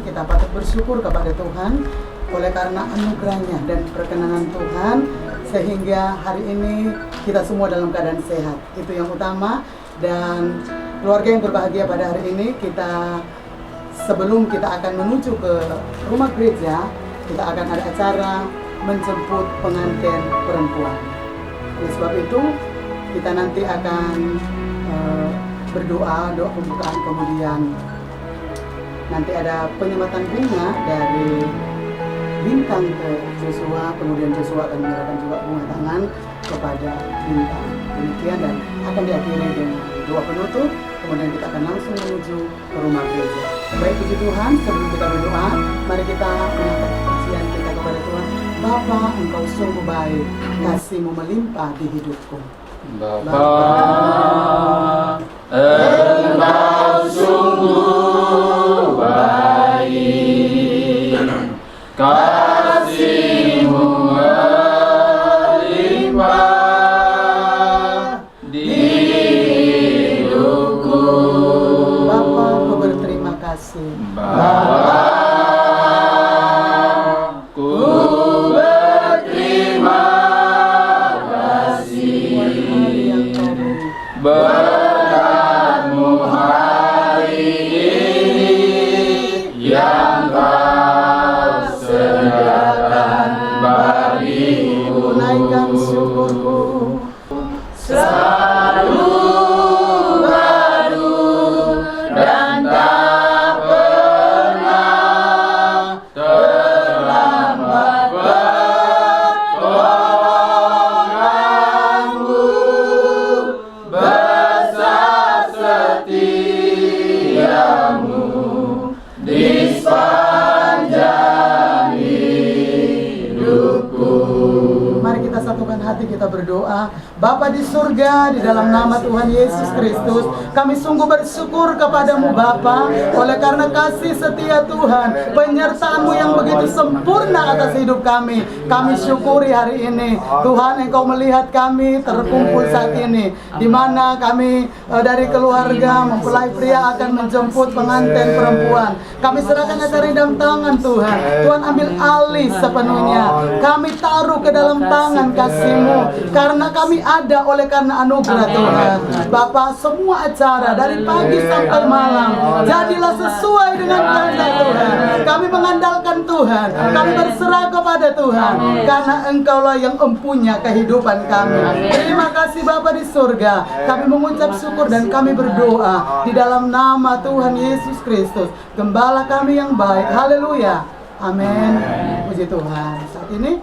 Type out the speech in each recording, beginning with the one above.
Kita patut bersyukur kepada Tuhan oleh karena anugerahnya dan perkenanan Tuhan, sehingga hari ini kita semua dalam keadaan sehat. Itu yang utama. Dan keluarga yang berbahagia pada hari ini, sebelum kita akan menuju ke rumah gereja, kita akan ada acara menjemput pengantin perempuan. Oleh sebab itu, kita nanti akan berdoa, doa pembukaan, kemudian nanti ada penyematan bunga dari Bintang ke Joshua, kemudian Joshua akan menyerahkan juga bunga tangan kepada Bintang. Demikian, dan akan diakhiri dengan doa penutup, kemudian kita akan langsung menuju ke rumah gereja. Baik, puji Tuhan, sebelum kita berdoa, mari kita mengangkat pujian kita kepada Tuhan. Bapa, Engkau sungguh baik, kasih-Mu melimpah di hidupku. Bapa, Engkau sungguh baik, kasih-Mu melimpah di hidupku. Bapa, Ku berterima kasih. Bapa, ku berterima kasih. Berkat-Mu hari ini yang Kau sediakan bagiku. Naikkan syukurku. Selalu baru dan tak pernah terlambat pertolongan-Mu, besar setia-Mu di sepanjang hidupku. Mari kita satukan hati, kita berdoa. Bapa di surga, di dalam nama Tuhan Yesus Kristus, kami sungguh bersyukur kepadamu Bapa, oleh karena kasih setia Tuhan, penyertaan-Mu yang begitu sempurna atas hidup kami. Kami syukuri hari ini Tuhan, Engkau melihat kami terkumpul saat ini, di mana kami dari keluarga mempelai pria akan menjemput pengantin perempuan. Kami serahkan acara ini dalam tangan Tuhan. Tuhan ambil alih sepenuhnya. Kami taruh ke dalam tangan kasih-Mu, karena kami ada oleh karena anugerah Tuhan. Bapa, semua acara dari pagi sampai malam jadilah sesuai dengan kehendak Tuhan. Kami mengandalkan Tuhan, kami berserah kepada Tuhan, karena Engkaulah yang empunya kehidupan kami. Terima kasih Bapa di surga. Kami mengucap syukur dan kami berdoa di dalam nama Tuhan Yesus Kristus, Gembala kami yang baik. Haleluya. Amin. Puji Tuhan. Saat ini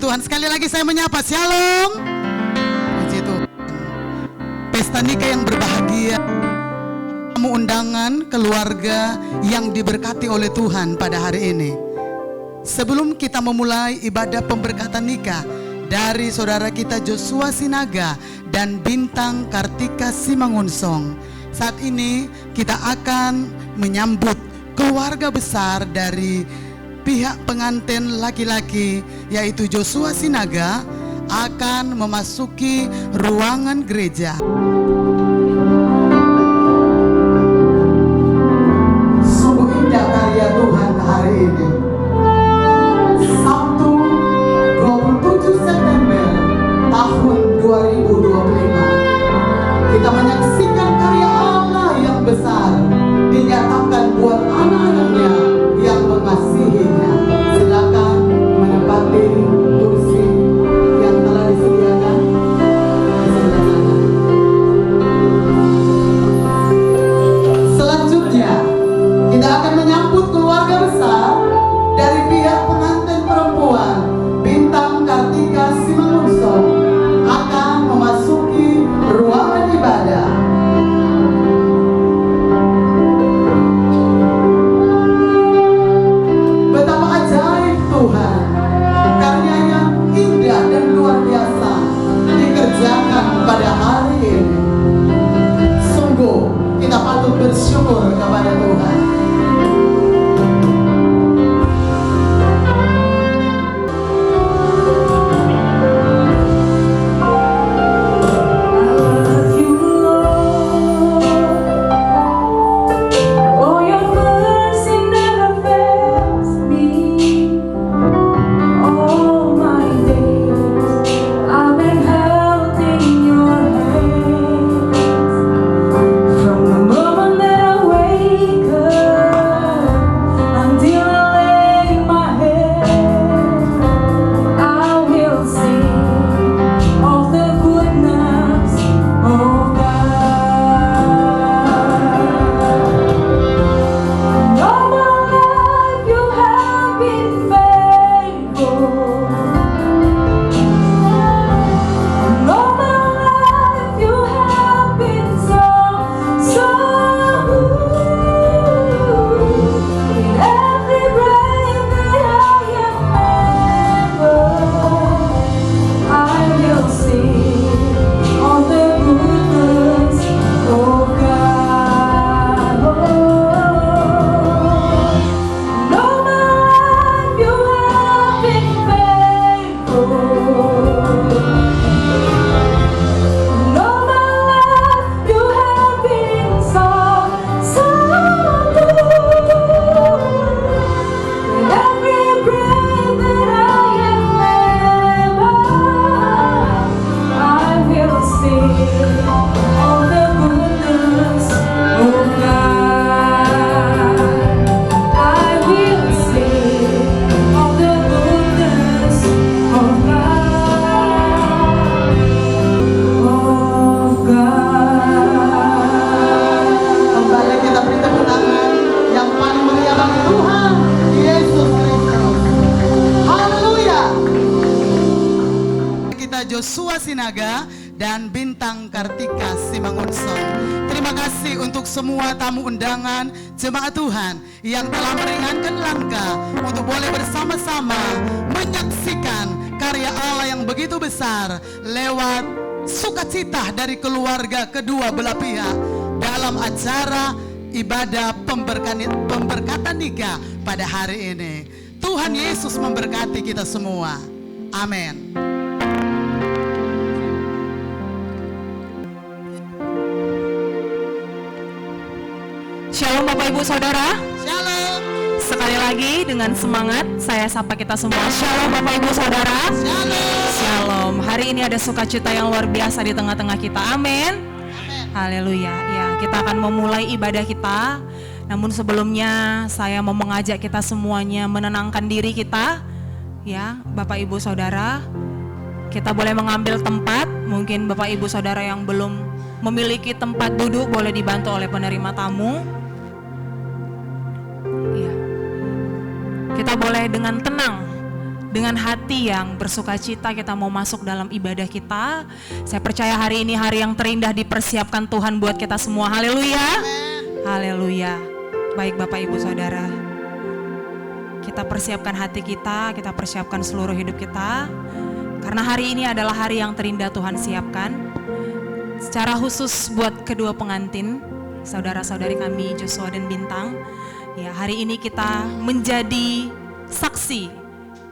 Tuhan. Sekali lagi saya menyapa, Shalom. Puji Tuhan. Pesta nikah yang berbahagia, tamu undangan, keluarga yang diberkati oleh Tuhan pada hari ini. Sebelum kita memulai ibadah pemberkatan nikah dari saudara kita Joshua Sinaga dan Bintang Kartika Simangunsong, saat ini kita akan menyambut keluarga besar dari pihak pengantin laki-laki, yaitu Joshua Sinaga, akan memasuki ruangan gereja. Sungguh indah karya Tuhan hari ini. Sabtu 27 September tahun 2025, kita menyaksikan karya Allah yang besar dinyatakan buat anak-anaknya yang mengasihinya. Silakan menempati kursi yang telah disediakan di sebelah sana. Selanjutnya kita akan menyambut keluarga besar dari pihak pengantin perempuan Bintang Kartika Simangunsong akan memasuki ruangan ibadah. Betapa ajaib Tuhan, karyanya indah dan luar biasa dikerjakan pada hari ini. Sungguh kita patut bersyukur kepada Tuhan. Joshua Sinaga dan Bintang Kartika Simangunsong. Terima kasih untuk semua tamu undangan jemaat Tuhan yang telah meringankan langkah untuk boleh bersama-sama menyaksikan karya Allah yang begitu besar lewat sukacita dari keluarga kedua belah pihak dalam acara ibadah pemberkatan nikah pada hari ini. Tuhan Yesus memberkati kita semua. Amin. Shalom Bapak Ibu Saudara. Shalom. Sekali lagi dengan semangat saya sapa kita semua. Shalom Bapak Ibu Saudara. Shalom. Shalom. Hari ini ada sukacita yang luar biasa di tengah-tengah kita. Amin. Haleluya. Ya, kita akan memulai ibadah kita. Namun sebelumnya saya mau mengajak kita semuanya menenangkan diri kita. Ya, Bapak Ibu Saudara. Kita boleh mengambil tempat. Mungkin Bapak Ibu Saudara yang belum memiliki tempat duduk boleh dibantu oleh penerima tamu. Kita boleh dengan tenang dengan hati yang bersuka cita kita mau masuk dalam ibadah kita. Saya percaya hari ini hari yang terindah dipersiapkan Tuhan buat kita semua. Haleluya. Haleluya. Baik Bapak Ibu Saudara, kita persiapkan hati kita persiapkan seluruh hidup kita. Karena hari ini adalah hari yang terindah Tuhan siapkan. Secara khusus buat kedua pengantin, saudara-saudari kami Joshua dan Bintang. Ya, hari ini kita menjadi saksi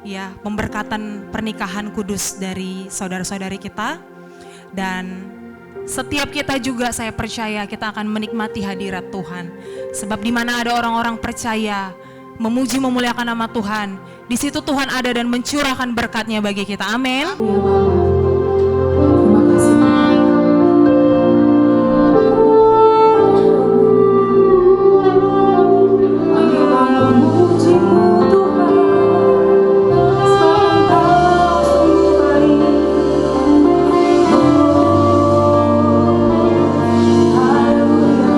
ya pemberkatan pernikahan kudus dari saudara-saudari kita. Dan setiap kita juga saya percaya kita akan menikmati hadirat Tuhan. Sebab di mana ada orang-orang percaya memuji memuliakan nama Tuhan, di situ Tuhan ada dan mencurahkan berkat-Nya bagi kita. Amin. Ya Bapa, terima kasih Tuhan. Kami mau memuji-Mu Tuhan, sebab Engkau sungguh baik. Haleluya.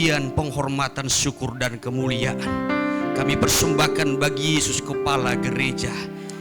pujian, penghormatan, syukur dan kemuliaan kami persembahkan bagi Yesus Kepala Gereja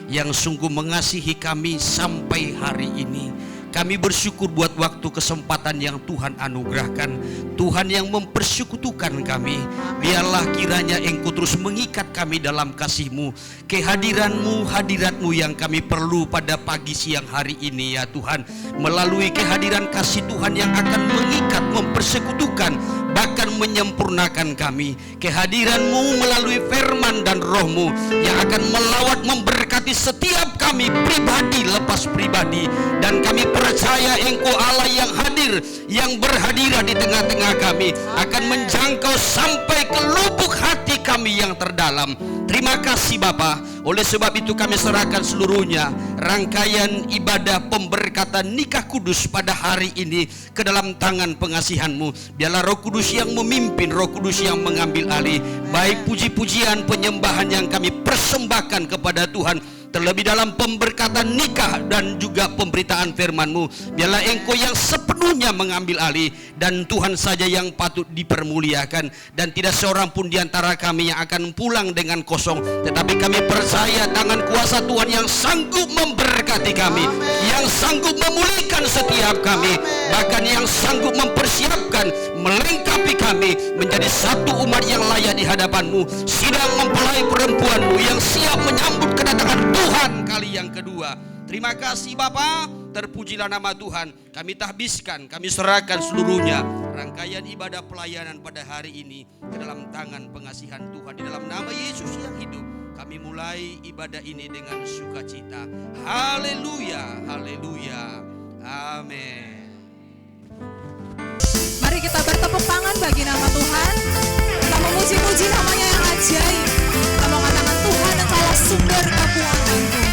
yang sungguh mengasihi kami sampai hari ini. Kami bersyukur buat waktu kesempatan yang Tuhan anugerahkan, Tuhan yang mempersekutukan kami. Biarlah kiranya Engkau terus mengikat kami dalam kasih-Mu, kehadiran-Mu, hadirat-Mu yang kami perlu pada pagi siang hari ini ya Tuhan. Melalui kehadiran kasih Tuhan yang akan mengikat, mempersekutukan, bahkan menyempurnakan kami. Kehadiran-Mu melalui firman dan Roh-Mu yang akan melawat, memberkati setiap kami pribadi lepas pribadi. Dan kami percaya Engkau Allah yang hadir, yang berhadirat di tengah-tengah kami, akan menjangkau sampai ke lubuk hati kami yang terdalam. Terima kasih Bapa. Oleh sebab itu kami serahkan seluruhnya rangkaian ibadah pemberkatan nikah kudus pada hari ini ke dalam tangan pengasihan-Mu. Biarlah Roh Kudus yang memimpin, Roh Kudus yang mengambil alih. Baik puji-pujian, penyembahan yang kami persembahkan kepada Tuhan, terlebih dalam pemberkatan nikah dan juga pemberitaan firman-Mu. Biarlah Engkau yang sepenuhnya mengambil alih, dan Tuhan saja yang patut dipermuliakan. Dan tidak seorang pun di antara kami yang akan pulang dengan kosong, tetapi kami percaya tangan kuasa Tuhan yang sanggup memberkati kami, yang sanggup memulihkan setiap kami, bahkan yang sanggup mempersiapkan, melengkapi kami menjadi satu umat yang layak di hadapan-Mu, sidang mempelai perempuan-Mu yang siap menyambut kedatangan Tuhan kali yang kedua. Terima kasih Bapa, terpujilah nama Tuhan. Kami tahbiskan, kami serahkan seluruhnya rangkaian ibadah pelayanan pada hari ini ke dalam tangan pengasihan Tuhan. Di dalam nama Yesus yang hidup, kami mulai ibadah ini dengan sukacita. Haleluya, haleluya, amin. Mari kita bertepuk tangan bagi nama Tuhan. Kita memuji-muji namanya yang ajaib. Kita mengatakan Tuhan adalah sumber kekuatanku.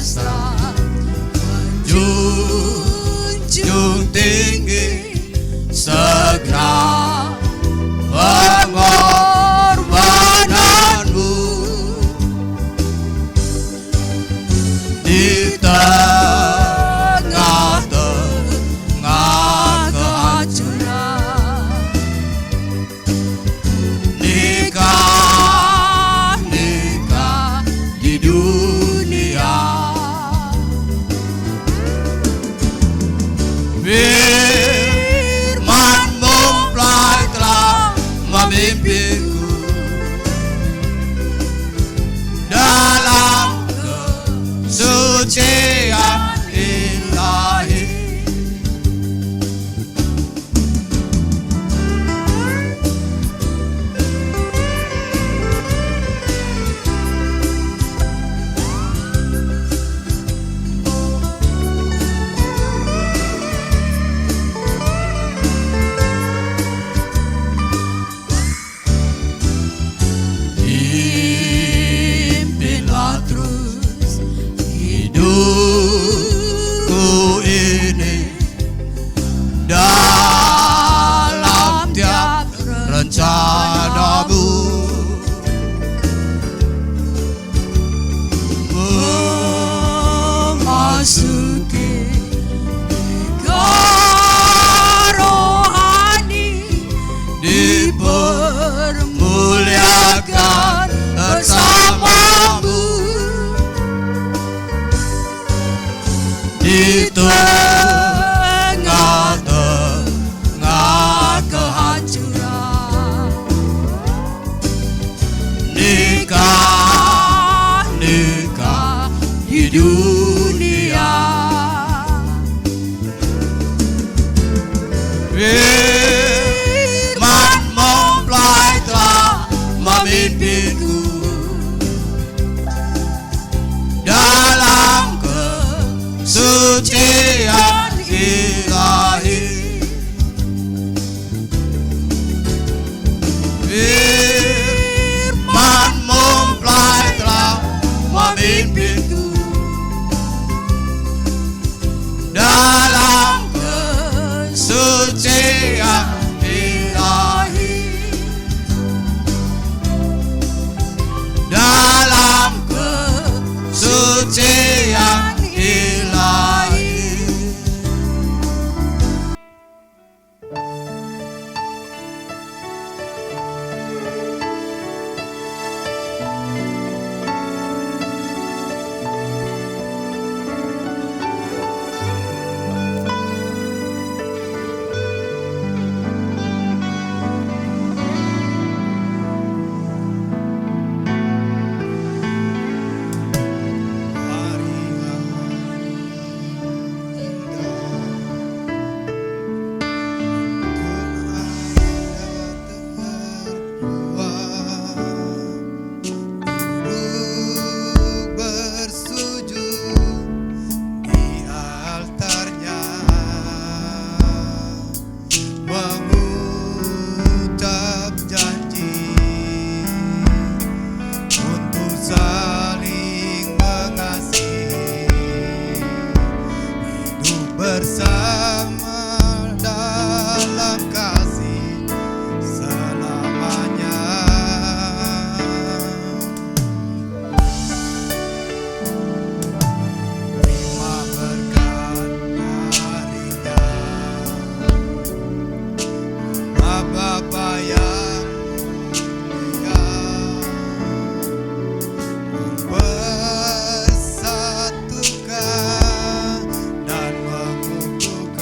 kuasa, junjung tinggi segera pengorbananmu di tengah-tengah kehancuran. Nikah di dunia, firman-Mu telah memimpinku dalam kesucian ilahi. Pimpinlah terus hidupku ini dalam tiap rencana-Mu, memasuki rohani, dipermuliakan bersama-Mu di tengah-tengah kehancuran. Nikah di dunia, firman-Mu telah memimpinku dalam kesucian ilahi. Firman-Mu telah memimpinku dalam kesucian ilahi, dalam kesucian ilahi. Bersatukan dan mengukuhkan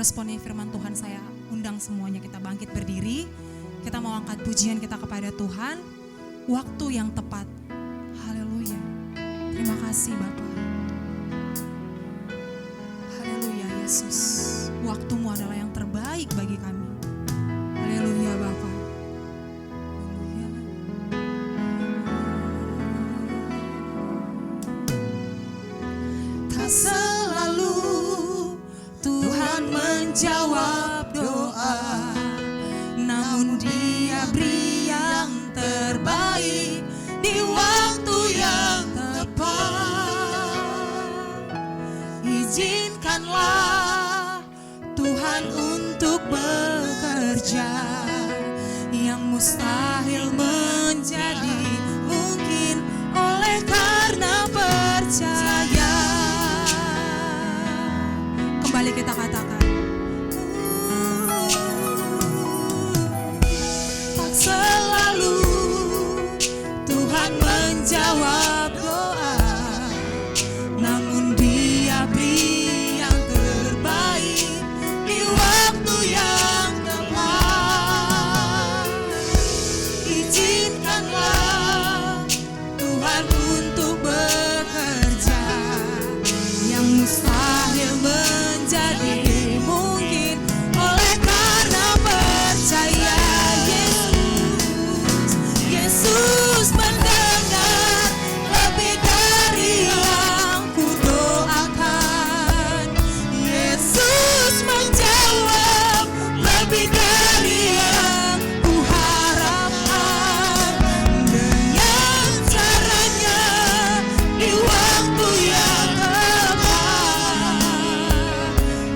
meresponi firman Tuhan, saya undang semuanya kita bangkit berdiri. Kita mau angkat pujian kita kepada Tuhan. Waktu yang tepat. Haleluya. Terima kasih Bapa. Haleluya Yesus. Waktumu adalah yang terbaik bagi kami. Haleluya Bapa. Haleluya. Tak selalu Tuhan menjawab doa, namun Dia beri yang terbaik di waktu yang tepat. Izinkanlah Tuhan untuk bekerja, yang mustahil menjadi mungkin oleh karena percaya. Kembali kita katakan, tak selalu Tuhan menjawab doa, namun Dia beri yang terbaik di waktu yang tepat. Izinkanlah Tuhan untuk bekerja, yang mustahil menjadi mungkin oleh karena percaya. Yesus mendengar lebih dari yang kudoakan. Yesus menjawab lebih dari yang kuharapkan. Dengan caranya di waktu yang tepat,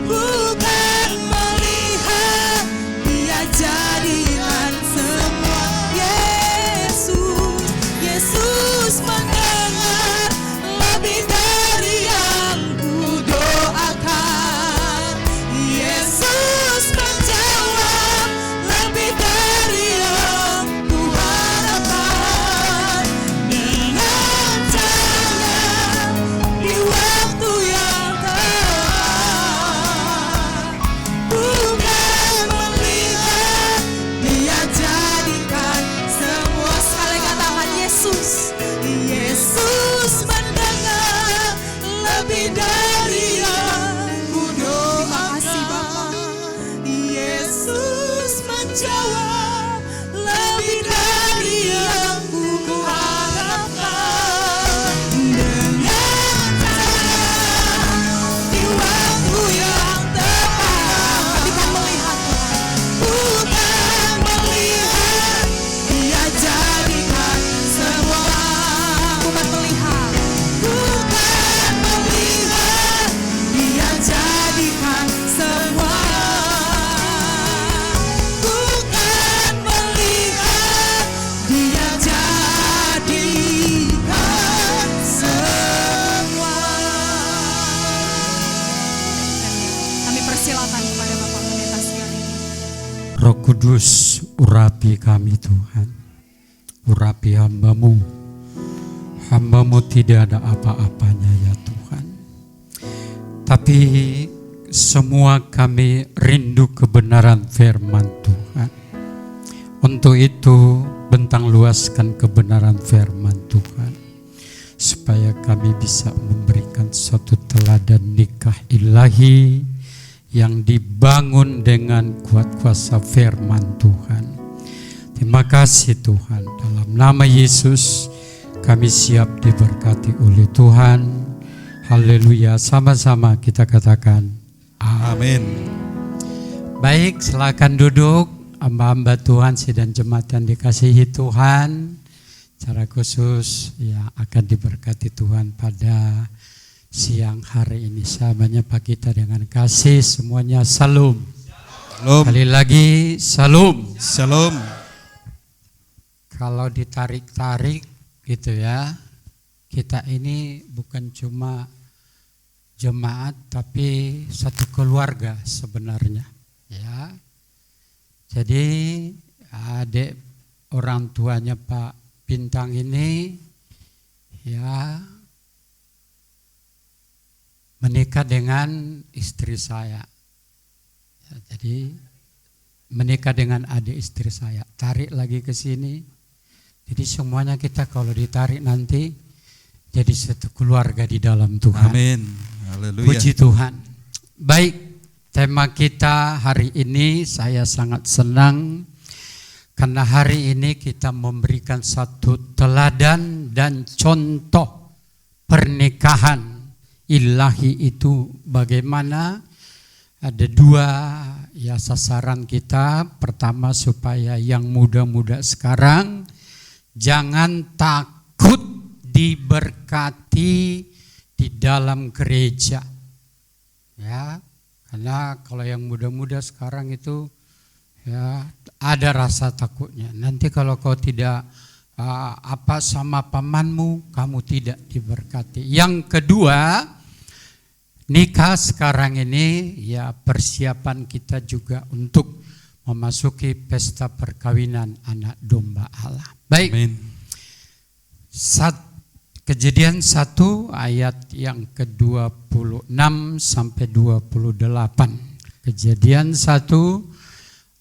bukan melihat Dia jadikan semua. Yesus mendengar lebih dari yang kudoakan. Yesus menjawab lebih dari yang kuharapkan. Dengan caranya di waktu yang tepat, bukan melihat Dia jadikan semua. Sekali katakan Yesus. Yesus mendengar lebih dari yang kudoakan. Yesus menjawab lebih dari yang kuharapkan. Dengan cara di waktu yang tepat, bukan melihat Tuhan, bukan melihat Dia jadikan semua. Bukan melihat Dia jadikan semua. Bukan melihat Dia jadikan semua. Kami persilakan kepada Bapak Pendeta sekalian. Roh Kudus, urapi kami Tuhan, urapi hamba-Mu. Hamba-Mu tidak ada apa-apanya ya Tuhan, tapi semua kami rindu kebenaran firman Tuhan. Untuk itu bentang luaskan kebenaran firman Tuhan, supaya kami bisa memberikan suatu teladan nikah ilahi yang dibangun dengan kuat kuasa firman Tuhan. Terima kasih Tuhan, dalam nama Yesus kami siap diberkati oleh Tuhan. Haleluya, sama-sama kita katakan amin. Baik, silakan duduk. Hamba-hamba Tuhan sedang jemaat yang dikasihi Tuhan, secara khusus yang akan diberkati Tuhan pada siang hari ini. Saya menyapa kita dengan kasih semuanya, salam. Kali lagi salam. Shalom. Kalau ditarik-tarik gitu ya, kita ini bukan cuma jemaat tapi satu keluarga sebenarnya ya. Jadi adik orang tuanya Pak Bintang ini ya menikah dengan istri saya Jadi menikah dengan adik istri saya, tarik lagi ke sini. Jadi semuanya kita kalau ditarik nanti jadi satu keluarga di dalam Tuhan. Amin. Haleluya. Puji Tuhan. Baik, tema kita hari ini saya sangat senang karena hari ini kita memberikan satu teladan dan contoh pernikahan ilahi itu bagaimana. Ada dua ya sasaran kita. Pertama supaya yang muda-muda sekarang jangan takut diberkati di dalam gereja. Ya, karena kalau yang muda-muda sekarang itu ya ada rasa takutnya. Nanti kalau kau tidak apa sama pamanmu, kamu tidak diberkati. Yang kedua, nikah sekarang ini ya persiapan kita juga untuk memasuki pesta perkawinan anak domba Allah. Baik. Amin. Kejadian 1 ayat yang ke-26 sampai 28. Kejadian 1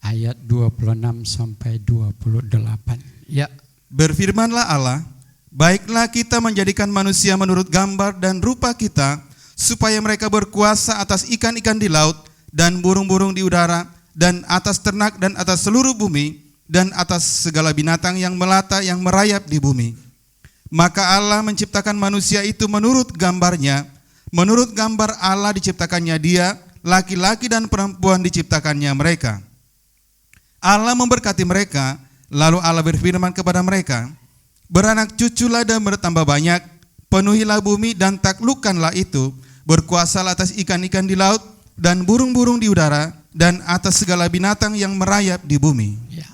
ayat 26 sampai 28. Ya. Berfirmanlah Allah, baiklah kita menjadikan manusia menurut gambar dan rupa kita, supaya mereka berkuasa atas ikan-ikan di laut dan burung-burung di udara dan atas ternak dan atas seluruh bumi dan atas segala binatang yang melata yang merayap di bumi. Maka Allah menciptakan manusia itu menurut gambarnya, menurut gambar Allah diciptakannya dia, laki-laki dan perempuan diciptakannya mereka. Allah memberkati mereka, lalu Allah berfirman kepada mereka, beranak cuculah dan bertambah banyak, penuhilah bumi dan taklukkanlah itu, berkuasalah atas ikan-ikan di laut dan burung-burung di udara dan atas segala binatang yang merayap di bumi. Ya.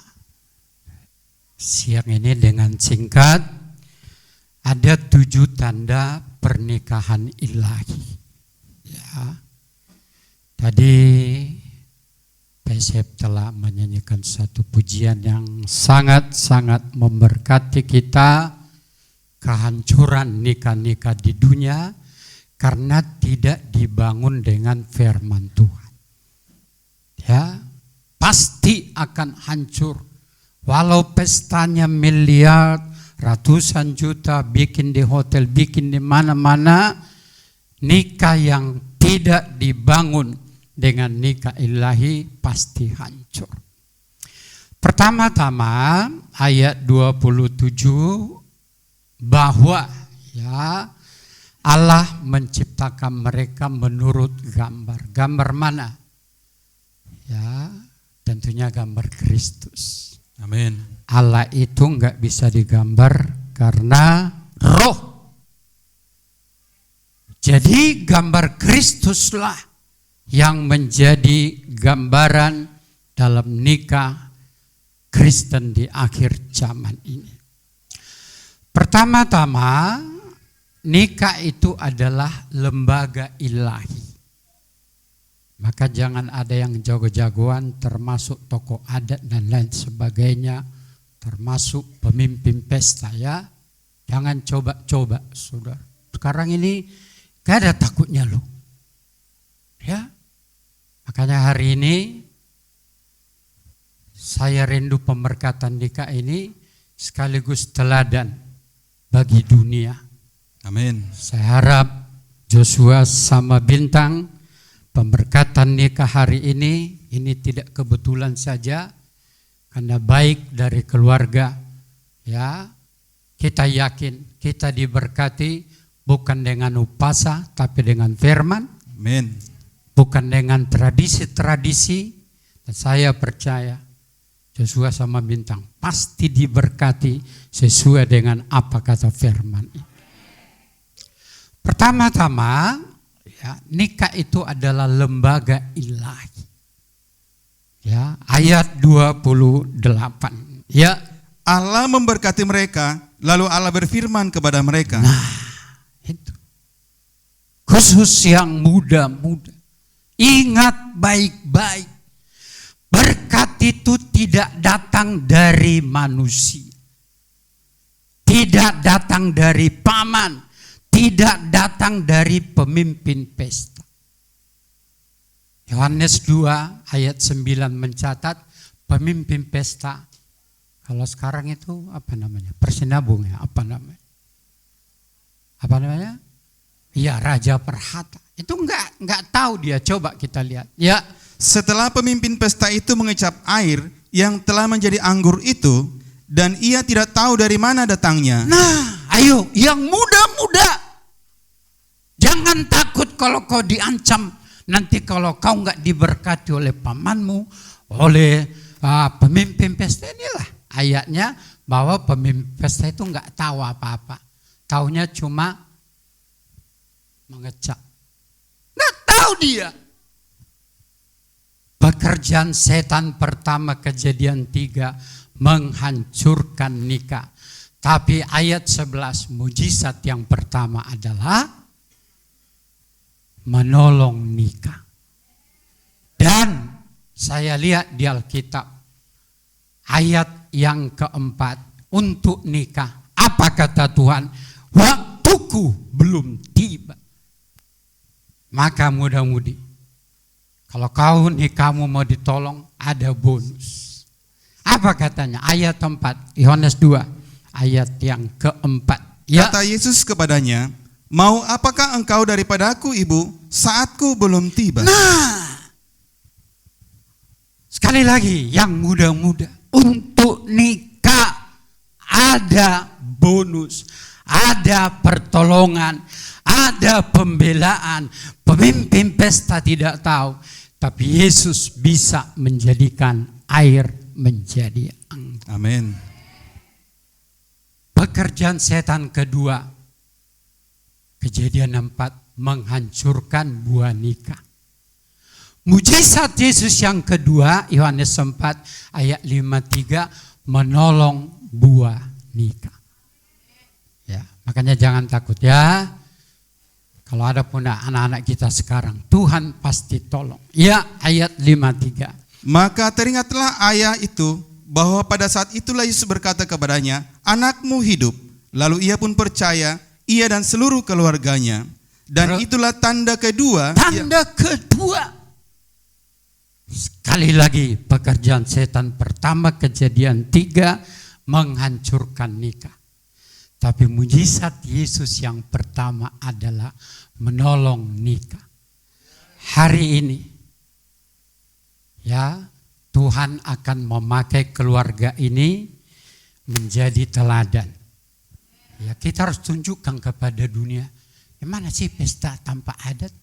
Siang ini dengan singkat ada 7 tanda pernikahan ilahi. Ya. Tadi PSF telah menyanyikan satu pujian yang sangat-sangat memberkati kita, kehancuran nikah-nikah di dunia karena tidak dibangun dengan firman Tuhan. Ya, pasti akan hancur. Walau pestanya miliar, ratusan juta, bikin di hotel, bikin di mana-mana, nikah yang tidak dibangun dengan nikah ilahi pasti hancur. Pertama-tama ayat 27 bahwa ya Allah menciptakan mereka menurut gambar. Gambar mana? Ya, tentunya gambar Kristus. Amin. Allah itu enggak bisa digambar karena roh. Jadi gambar Kristuslah yang menjadi gambaran dalam nikah Kristen di akhir zaman ini. Pertama-tama, nikah itu adalah lembaga ilahi. Maka jangan ada yang jago-jagoan termasuk tokoh adat dan lain sebagainya, termasuk pemimpin pesta ya. Jangan coba-coba, saudara. Sekarang ini gak ada takutnya loh. Ya. Makanya hari ini saya rindu pemberkatan nikah ini sekaligus teladan bagi dunia. Amin. Saya harap Joshua sama Bintang pemberkatan nikah hari ini tidak kebetulan saja karena baik dari keluarga. Ya, kita yakin kita diberkati bukan dengan upasa tapi dengan firman. Amin. Bukan dengan tradisi-tradisi. Dan saya percaya Joshua sama Bintang pasti diberkati sesuai dengan apa kata firman. Pertama-tama ya, nikah itu adalah lembaga ilahi. Ya, ayat 28. Ya, Allah memberkati mereka, lalu Allah berfirman kepada mereka. nah, itu. Khusus yang muda-muda. Ingat baik-baik. Berkat itu tidak datang dari manusia. Tidak datang dari paman. Tidak datang dari pemimpin pesta. Yohanes 2 ayat 9 mencatat pemimpin pesta. Kalau sekarang itu apa namanya? Persinabung ya, apa namanya? Apa namanya? Iya, raja perhata. Itu enggak tahu dia, coba kita lihat. Ya, Setelah pemimpin pesta itu mengecap air yang telah menjadi anggur itu, dan ia tidak tahu dari mana datangnya. nah, ayo yang muda-muda. Jangan takut kalau kau diancam. Nanti kalau kau enggak diberkati oleh pamanmu, oleh pemimpin pesta, inilah ayatnya bahwa pemimpin pesta itu enggak tahu apa-apa. Taunya cuma mengecap. Enggak tahu dia. Pekerjaan setan pertama Kejadian 3 menghancurkan nikah. Tapi ayat 11 mujizat yang pertama adalah menolong nikah. Dan saya lihat di Alkitab ayat yang keempat untuk nikah. Apa kata Tuhan? Waktuku belum tiba. Maka mudah-mudi kalau kau nikahmu mau ditolong ada bonus. Apa katanya? Ayat 4 Yohanes 2 ayat yang keempat. Ya. Kata Yesus kepadanya, mau apakah engkau daripadaku, ibu? Saatku belum tiba. Nah, sekali lagi yang muda-muda untuk nikah ada bonus, ada pertolongan, ada pembelaan. Pemimpin pesta tidak tahu, tapi Yesus bisa menjadikan air menjadi anggur. Amin. Pekerjaan setan kedua, Kejadian 4 menghancurkan buah nikah. Mujizat Yesus yang kedua, Yohanes 4 ayat 53 menolong buah nikah. Ya, makanya jangan takut ya. Kalau ada pun anak-anak kita sekarang, Tuhan pasti tolong. Ya, ayat 53. Maka teringatlah ayah itu bahwa pada saat itulah Yesus berkata kepadanya, anakmu hidup. Lalu ia pun percaya, ia dan seluruh keluarganya. Dan itulah tanda kedua. Tanda kedua. Sekali lagi pekerjaan setan pertama Kejadian 3 menghancurkan nikah. Tapi mujizat Yesus yang pertama adalah menolong nikah. Hari ini ya Tuhan akan memakai keluarga ini menjadi teladan. Ya, kita harus tunjukkan kepada dunia, gimana sih pesta tanpa adat?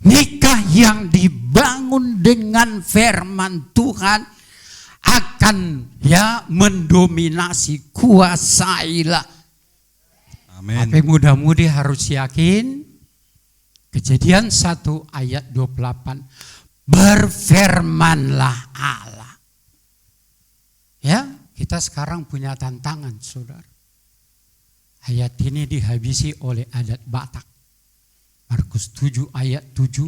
Nikah yang dibangun dengan firman Tuhan akan ya mendominasi, kuasailah. Amin. Tapi mudah-mudi harus yakin. Kejadian 1 ayat 28, berfirmanlah Allah. Ya, kita sekarang punya tantangan, saudara. Ayat ini dihabisi oleh adat Batak. Markus 7 ayat 7,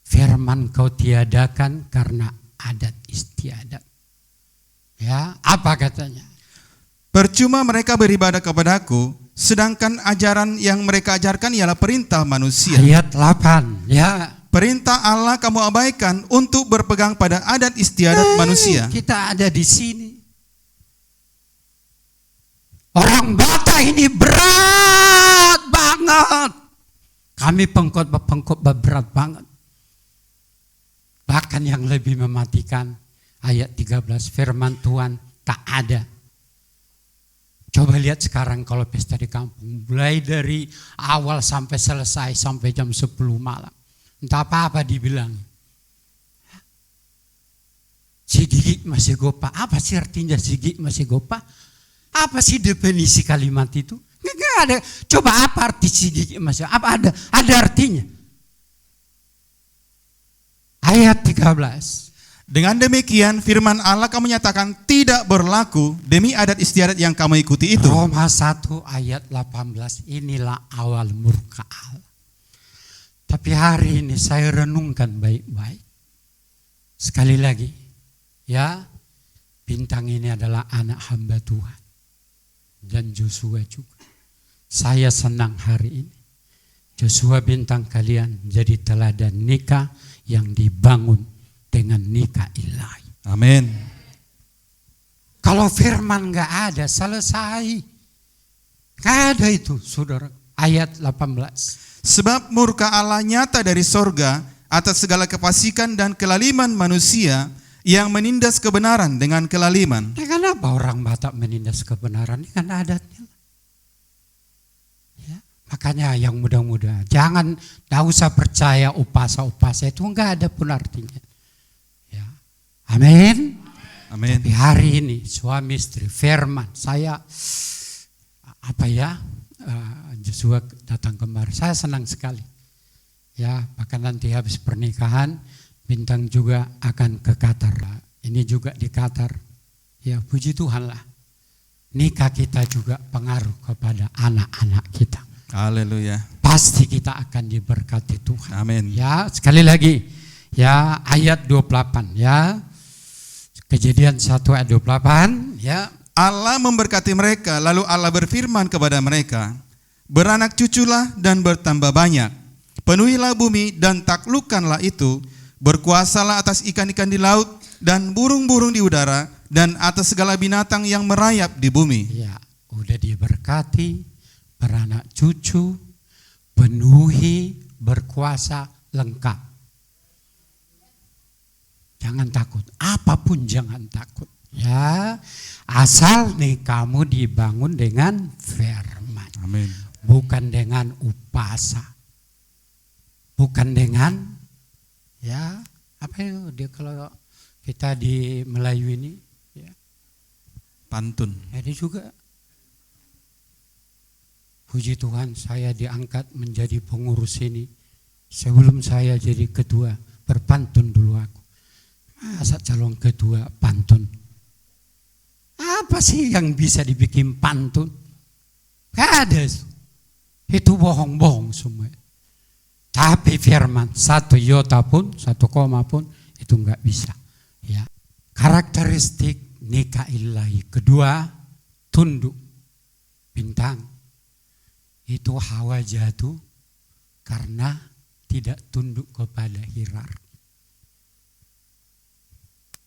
firman kau tiadakan karena adat istiadat. Ya, apa katanya? Percuma mereka beribadah kepadaku, sedangkan ajaran yang mereka ajarkan ialah perintah manusia. Ayat 8, ya. Perintah Allah kamu abaikan untuk berpegang pada adat istiadat manusia. Kita ada di sini. Orang Batak ini berat banget. Kami pengkhotbah berat banget. Bahkan yang lebih mematikan, ayat 13, firman Tuhan tak ada. Coba lihat sekarang kalau pesta di kampung, mulai dari awal sampai selesai, sampai jam 10 malam. Entah apa-apa dibilang. Si gigi masih gopa. Apa sih artinya si gigi masih gopa? Apa sih definisi kalimat itu? Nggak ada. Coba apa arti si gigi masih? Apa ada? Ada artinya. Ayat 13. Dengan demikian firman Allah kamu nyatakan tidak berlaku demi adat istiadat yang kamu ikuti itu. Roma 1 ayat 18, inilah awal murka Allah. Tapi hari ini saya renungkan baik-baik. Sekali lagi, ya, Bintang ini adalah anak hamba Tuhan. Dan Joshua juga. Saya senang hari ini. Joshua bintang kalian jadi teladan nikah yang dibangun dengan nikah ilahi. Amin. Kalau firman nggak ada, selesai. Nggak ada itu, saudara. Ayat 18. Sebab murka Allah nyata dari sorga atas segala kefasikan dan kelaliman manusia yang menindas kebenaran dengan kelaliman. Ya, kenapa orang Batak menindas kebenaran? Ini kan adatnya. Ya, makanya yang muda-muda, jangan, tak usah percaya upasa-upasa itu, enggak ada pun artinya. Ya. Amin. Amin. Tapi hari ini suami istri firman, saya Joshua datang kemari, saya senang sekali. Ya, bahkan nanti habis pernikahan Bintang juga akan ke Qatar. Ini juga di Qatar. Ya, puji Tuhan lah. Nikah kita juga pengaruh kepada anak-anak kita. Haleluya. Pasti kita akan diberkati Tuhan. Amin. Ya, sekali lagi. Ya, ayat 28 ya. Kejadian 1 ayat 28 ya. Allah memberkati mereka, lalu Allah berfirman kepada mereka, beranak cuculah dan bertambah banyak, penuhilah bumi dan taklukkanlah itu, berkuasalah atas ikan-ikan di laut dan burung-burung di udara dan atas segala binatang yang merayap di bumi. Ya, udah diberkati, beranak cucu, penuhi, berkuasa, lengkap. Jangan takut, apapun jangan takut. Ya, asal nih kamu dibangun dengan firman. Amin. Bukan dengan upasa. Bukan dengan ya, apa itu dia kalau kita di Melayu ini ya, Pantun. ini juga puji Tuhan saya diangkat menjadi pengurus ini. Sebelum saya jadi ketua, berpantun dulu aku. Masa calon ketua pantun? Apa sih yang bisa dibikin pantun? Gak ada. Itu bohong-bohong semua. Tapi firman, satu iota pun, satu koma pun, itu gak bisa. Ya. Karakteristik nikah ilahi. Kedua, tunduk. Bintang. Itu Hawa jatuh karena tidak tunduk kepada hierarki.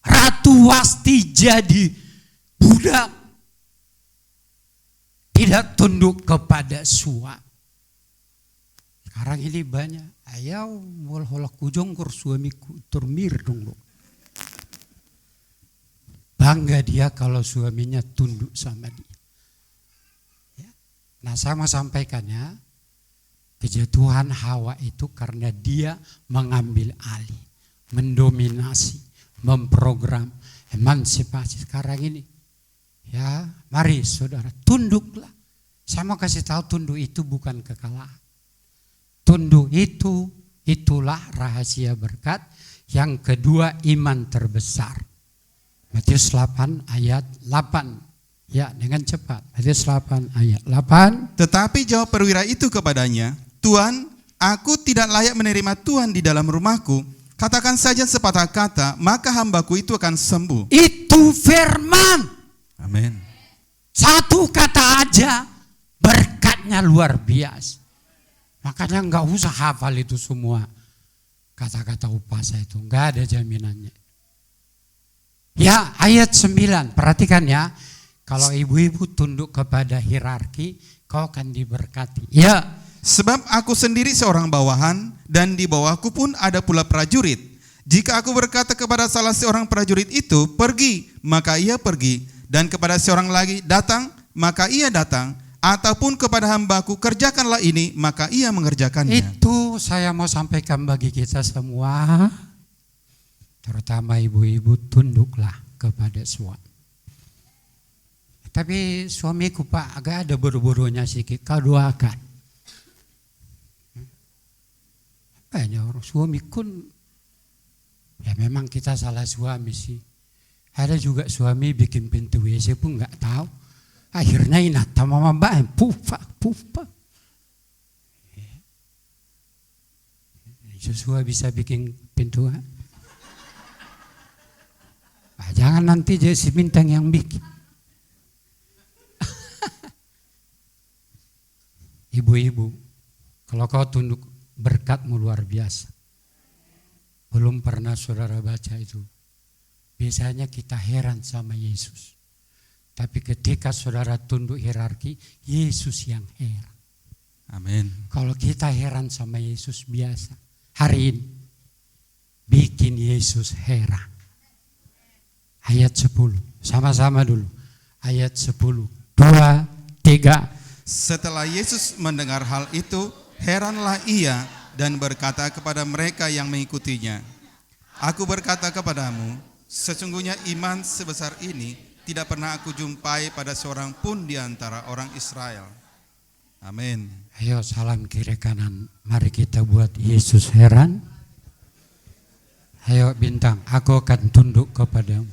Ratu Wasti jadi budak, tidak tunduk kepada suami. Sekarang ini banyak, ayaw molholak kujongkor suamiku turmir dong. Bangga dia kalau suaminya tunduk sama dia. Ya. Nah, saya mau sampaikan ya, kejatuhan Hawa itu karena dia mengambil alih, mendominasi, memprogram emansipasi sekarang ini. Ya, mari saudara, tunduklah. Saya mau kasih tahu, tunduk itu bukan kekalahan. Tunduk itu, itulah rahasia berkat. Yang kedua, iman terbesar. Matius 8 ayat 8. Ya, dengan cepat. Matius 8 ayat 8. Tetapi jawab perwira itu kepadanya, Tuhan, aku tidak layak menerima Tuhan di dalam rumahku. Katakan saja sepatah kata, maka hambaku itu akan sembuh. Itu firman. Amin. Satu kata aja berkatnya luar biasa. Makanya enggak usah hafal itu semua kata-kata upasa itu, enggak ada jaminannya. Ya, ayat 9, perhatikan ya. Kalau ibu-ibu tunduk kepada hierarki, kau akan diberkati. Ya, Sebab aku sendiri seorang bawahan dan di bawahku pun ada pula prajurit. Jika aku berkata kepada salah seorang prajurit itu, pergi, maka ia pergi. Dan kepada seorang lagi, datang, maka ia datang. Ataupun kepada hambaku, kerjakanlah ini, maka ia mengerjakannya. itu saya mau sampaikan bagi kita semua. Terutama ibu-ibu, tunduklah kepada suami. Tapi suamiku Pak, agak ada bodoh-bodohnya sedikit, kau doakan. Banyak orang suami kun, ya memang kita salah suami sih. Ada juga suami bikin pintu WC pun nggak tahu. Akhirnya inata mama mbak, pufa. Joshua bisa bikin pintu. Nah, jangan nanti jadi si Bintang yang bikin. Ibu-ibu, Kalau kau tunduk, berkatmu luar biasa. Belum pernah saudara baca itu. Biasanya kita heran sama Yesus. Tapi ketika saudara tunduk hierarki, Yesus yang heran. Amin. Kalau kita heran sama Yesus biasa. Hari ini, bikin Yesus heran. Ayat 10, sama-sama dulu. Ayat 10, 2, 3. Setelah Yesus mendengar hal itu, heranlah ia dan berkata kepada mereka yang mengikutinya, "Aku berkata kepadamu, sesungguhnya iman sebesar ini tidak pernah aku jumpai pada seorang pun di antara orang Israel." Amin. Ayo salam kiri kanan. Mari kita buat Yesus heran. Ayo Bintang, aku akan tunduk kepadamu.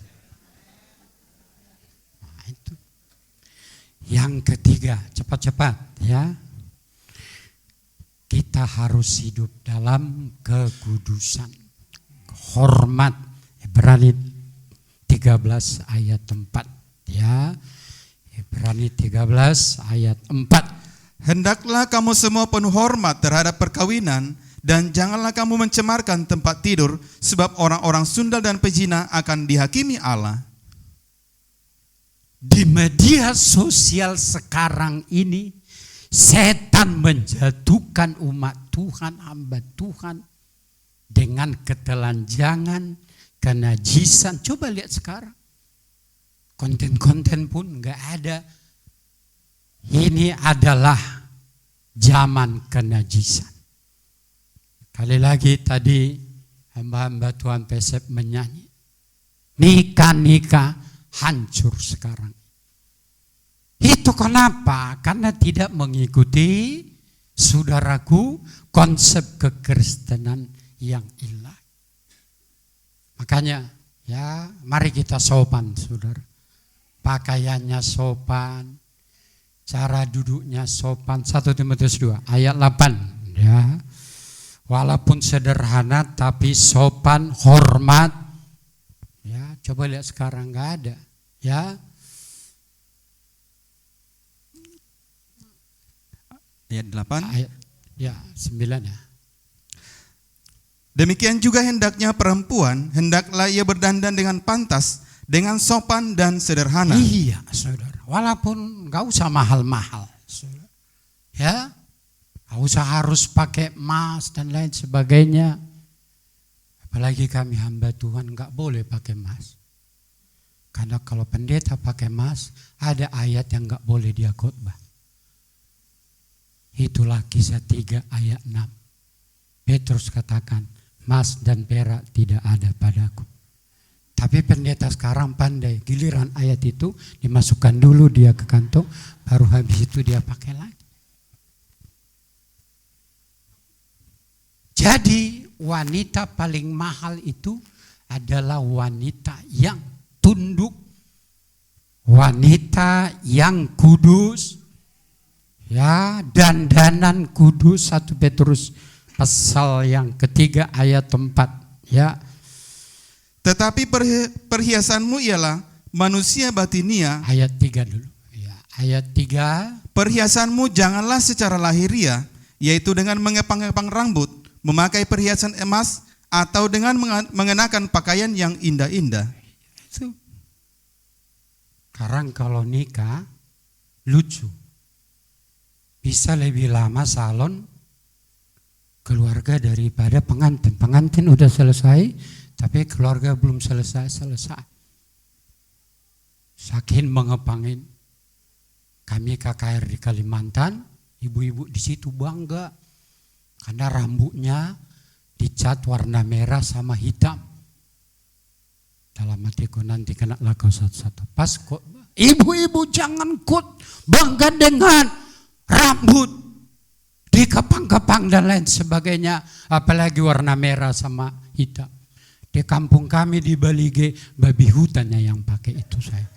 Nah, itu. Yang ketiga, cepat-cepat ya. Kita harus hidup dalam kekudusan. Hormat. Ibrani 13 ayat 4 ya. Ibrani 13 ayat 4. Hendaklah kamu semua penuh hormat terhadap perkawinan, dan janganlah kamu mencemarkan tempat tidur, sebab orang-orang sundal dan pezina akan dihakimi Allah. Di media sosial sekarang ini, setan menjatuhkan umat Tuhan, hamba Tuhan, dengan ketelanjangan, kenajisan. Coba lihat sekarang, konten-konten pun nggak ada. Ini adalah zaman kenajisan. Kali lagi tadi hamba-hamba Tuhan Pesep menyanyi, nikah-nikah hancur sekarang. Itu kenapa? Karena tidak mengikuti, saudaraku, konsep kekristenan yang ilahi. Makanya ya, mari kita sopan, saudara. Pakaiannya sopan, cara duduknya sopan. 1 Timotius 2 ayat 8 ya. Walaupun sederhana tapi sopan, hormat. Ya, coba lihat sekarang nggak ada ya. Ayat 8. Ayat ya 9 ya. Demikian juga hendaknya perempuan, hendaklah ia berdandan dengan pantas, dengan sopan dan sederhana. Iya, saudara. Walaupun nggak usah mahal-mahal, saudara. Ya, nggak usah harus pakai emas dan lain sebagainya. Apalagi kami hamba Tuhan nggak boleh pakai emas. Karena kalau pendeta pakai emas, ada ayat yang nggak boleh dia khotbah. Itulah Kisah 3 ayat 6. Petrus katakan, emas dan perak tidak ada padaku. Tapi pendeta sekarang pandai, giliran ayat itu dimasukkan dulu dia ke kantong, baru habis itu dia pakai lagi. Jadi wanita paling mahal itu adalah wanita yang tunduk, wanita yang kudus, ya, dandanan kudus. 1 Petrus pasal yang ketiga ayat 4 ya. Tetapi perhiasanmu ialah manusia batinia. Ayat 3 dulu ya. Ayat 3. Perhiasanmu janganlah secara lahiriah, yaitu dengan mengepang-epang rambut, memakai perhiasan emas, atau dengan mengenakan pakaian yang indah-indah. Sekarang kalau nikah lucu, bisa lebih lama salon keluarga daripada pengantin. Pengantin udah selesai, tapi keluarga belum selesai. Saking mengepangin. Kami KKR di Kalimantan, ibu-ibu di situ bangga karena rambutnya dicat warna merah sama hitam. Dalam hatiku, nanti kena lagu satu-satu. Pas kok ibu-ibu jangan bangga dengan rambut dikepang-kepang dan lain sebagainya, apalagi warna merah sama hitam. Di kampung kami di Balige, babi hutannya yang pakai itu saya.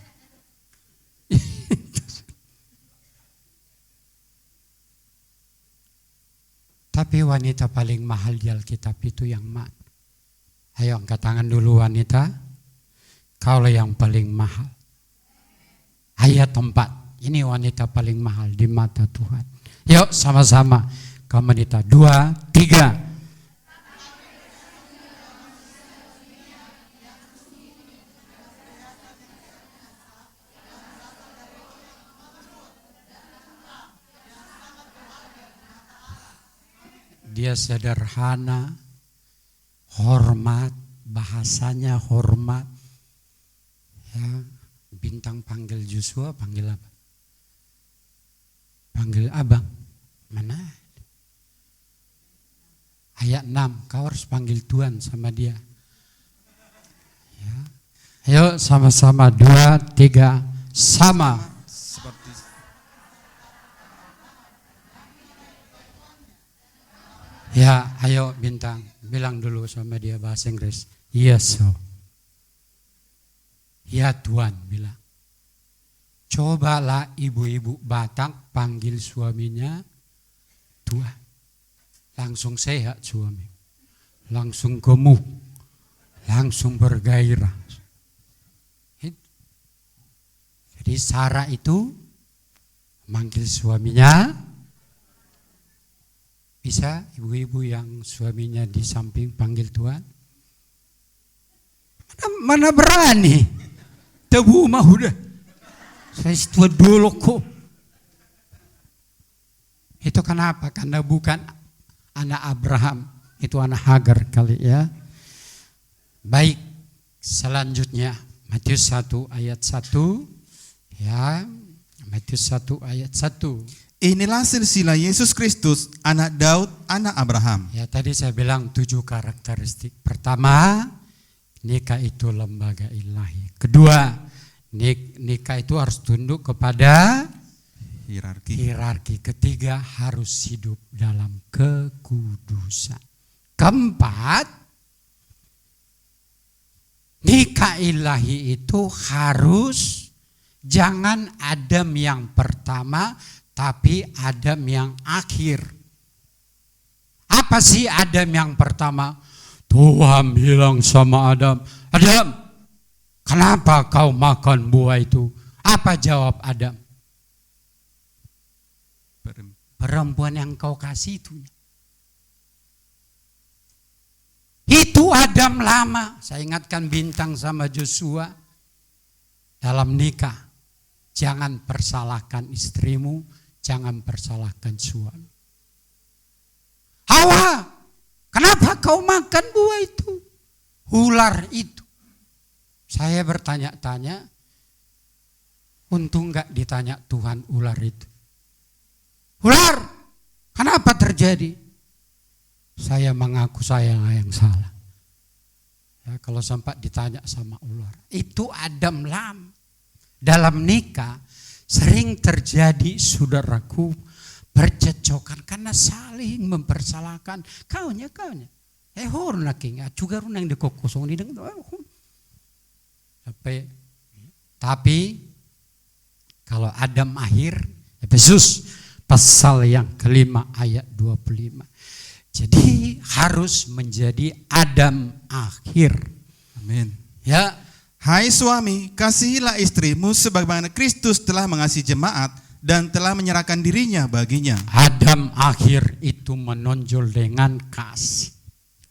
Tapi wanita paling mahal di Alkitab itu yang mana? Ayo angkat tangan dulu wanita. Kaulah yang paling mahal. Ayat 4. Ini wanita paling mahal di mata Tuhan. Yuk sama-sama. Komunitas 2, 3. Dia sederhana, hormat, bahasanya hormat. Ya, Bintang panggil Joshua, panggil apa? Panggil abang. Mana? Ayat 6, kau harus panggil Tuhan sama dia. Ya. Ayo sama-sama 2, 3, sama. Seperti Ya, ayo Bintang, bilang dulu sama dia bahasa Inggris. Yes, so. Ya Tuhan, bilang. Cobalah ibu-ibu Batak panggil suaminya Tuhan. Langsung sehat suami. Langsung gemuk. Langsung bergairah. Jadi Sarah itu manggil suaminya. Bisa ibu-ibu yang suaminya di samping panggil Tuhan? Mana berani? Tebu mah udah. Saya tua dulu kok. Itu kenapa? Karena bukan anak Abraham. Itu anak Hagar kali ya. Baik, selanjutnya Matius 1 ayat 1. Ya, Matius 1 ayat 1. inilah silsilah Yesus Kristus, anak Daud, anak Abraham. Ya, tadi saya bilang 7 karakteristik. Pertama, nikah itu lembaga ilahi. Kedua, nikah itu harus tunduk kepada hierarki. Ketiga, harus hidup dalam kekudusan. Keempat, nikah ilahi itu harus jangan Adam yang pertama, tapi Adam yang akhir. Apa sih Adam yang pertama? Tuhan bilang sama Adam, Adam, kenapa kau makan buah itu? Apa jawab Adam? Perempuan yang kau kasih itu. Itu Adam lama. Saya ingatkan Bintang sama Joshua dalam nikah. Jangan persalahkan istrimu, jangan persalahkan suami. Hawa, kenapa kau makan buah itu? Ular itu. Saya bertanya-tanya, untung gak ditanya Tuhan ular itu. Ular, kenapa terjadi? Saya mengaku saya yang salah. Ya, kalau sempat ditanya sama ular, itu Adam lam. Dalam nikah sering terjadi, saudaraku, percecokan karena saling mempersalahkan. Kaunya. Horna king, juga runang di kokosong di deng. Tapi kalau Adam akhir, Efesus pasal yang kelima ayat 25. Jadi harus menjadi Adam akhir. Amin. Ya. Hai suami, kasihilah istrimu sebagaimana Kristus telah mengasihi jemaat dan telah menyerahkan dirinya baginya. Adam akhir itu menonjol dengan kasih.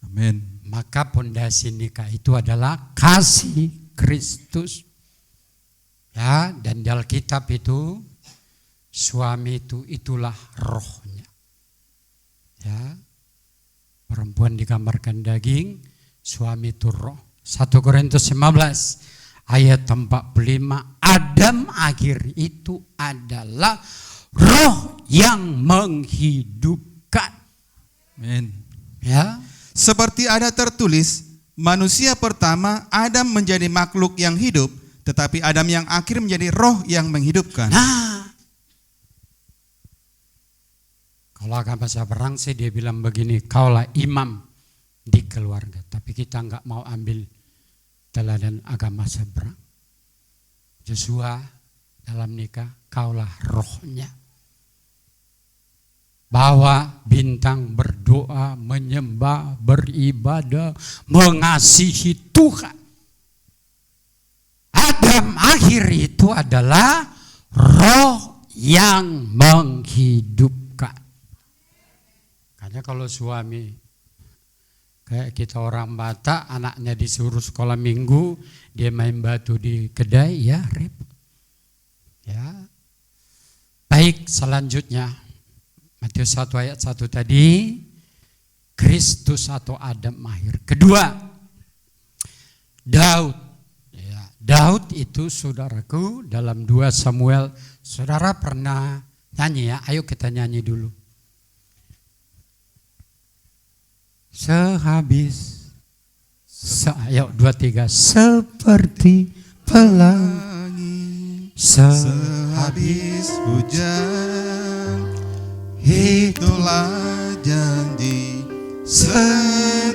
Amin. Maka pondasi nikah itu adalah kasih Kristus. Ya, dan di Alkitab itu suami itulah rohnya. Ya. Perempuan digambarkan daging, suami itu roh. 1 Korintus 15 ayat 45, Adam akhir itu adalah roh yang menghidupkan. Amin. Ya. Seperti ada tertulis, manusia pertama Adam menjadi makhluk yang hidup, tetapi Adam yang akhir menjadi roh yang menghidupkan. Nah, kalau agama seberang sih dia bilang begini, kaulah imam di keluarga. Tapi kita enggak mau ambil teladan agama seberang. Joshua dalam nikah, kaulah rohnya. Bahwa Bintang berdoa, menyembah, beribadah, mengasihi Tuhan. Adam akhir itu adalah roh yang menghidupkan. Makanya kalau suami kayak kita orang Batak, anaknya disuruh sekolah minggu, dia main batu di kedai, ya repot. Ya. Baik, selanjutnya Matius 1 ayat 1 tadi, Kristus atau Adam mahir. Kedua, Daud. Ya, Daud itu saudaraku dalam 2 Samuel. Saudara pernah nyanyi ya? Ayo kita nyanyi dulu. Sehabis, ayo 2, 3. Seperti pelangi, Sehabis hujan, itulah janji setiamu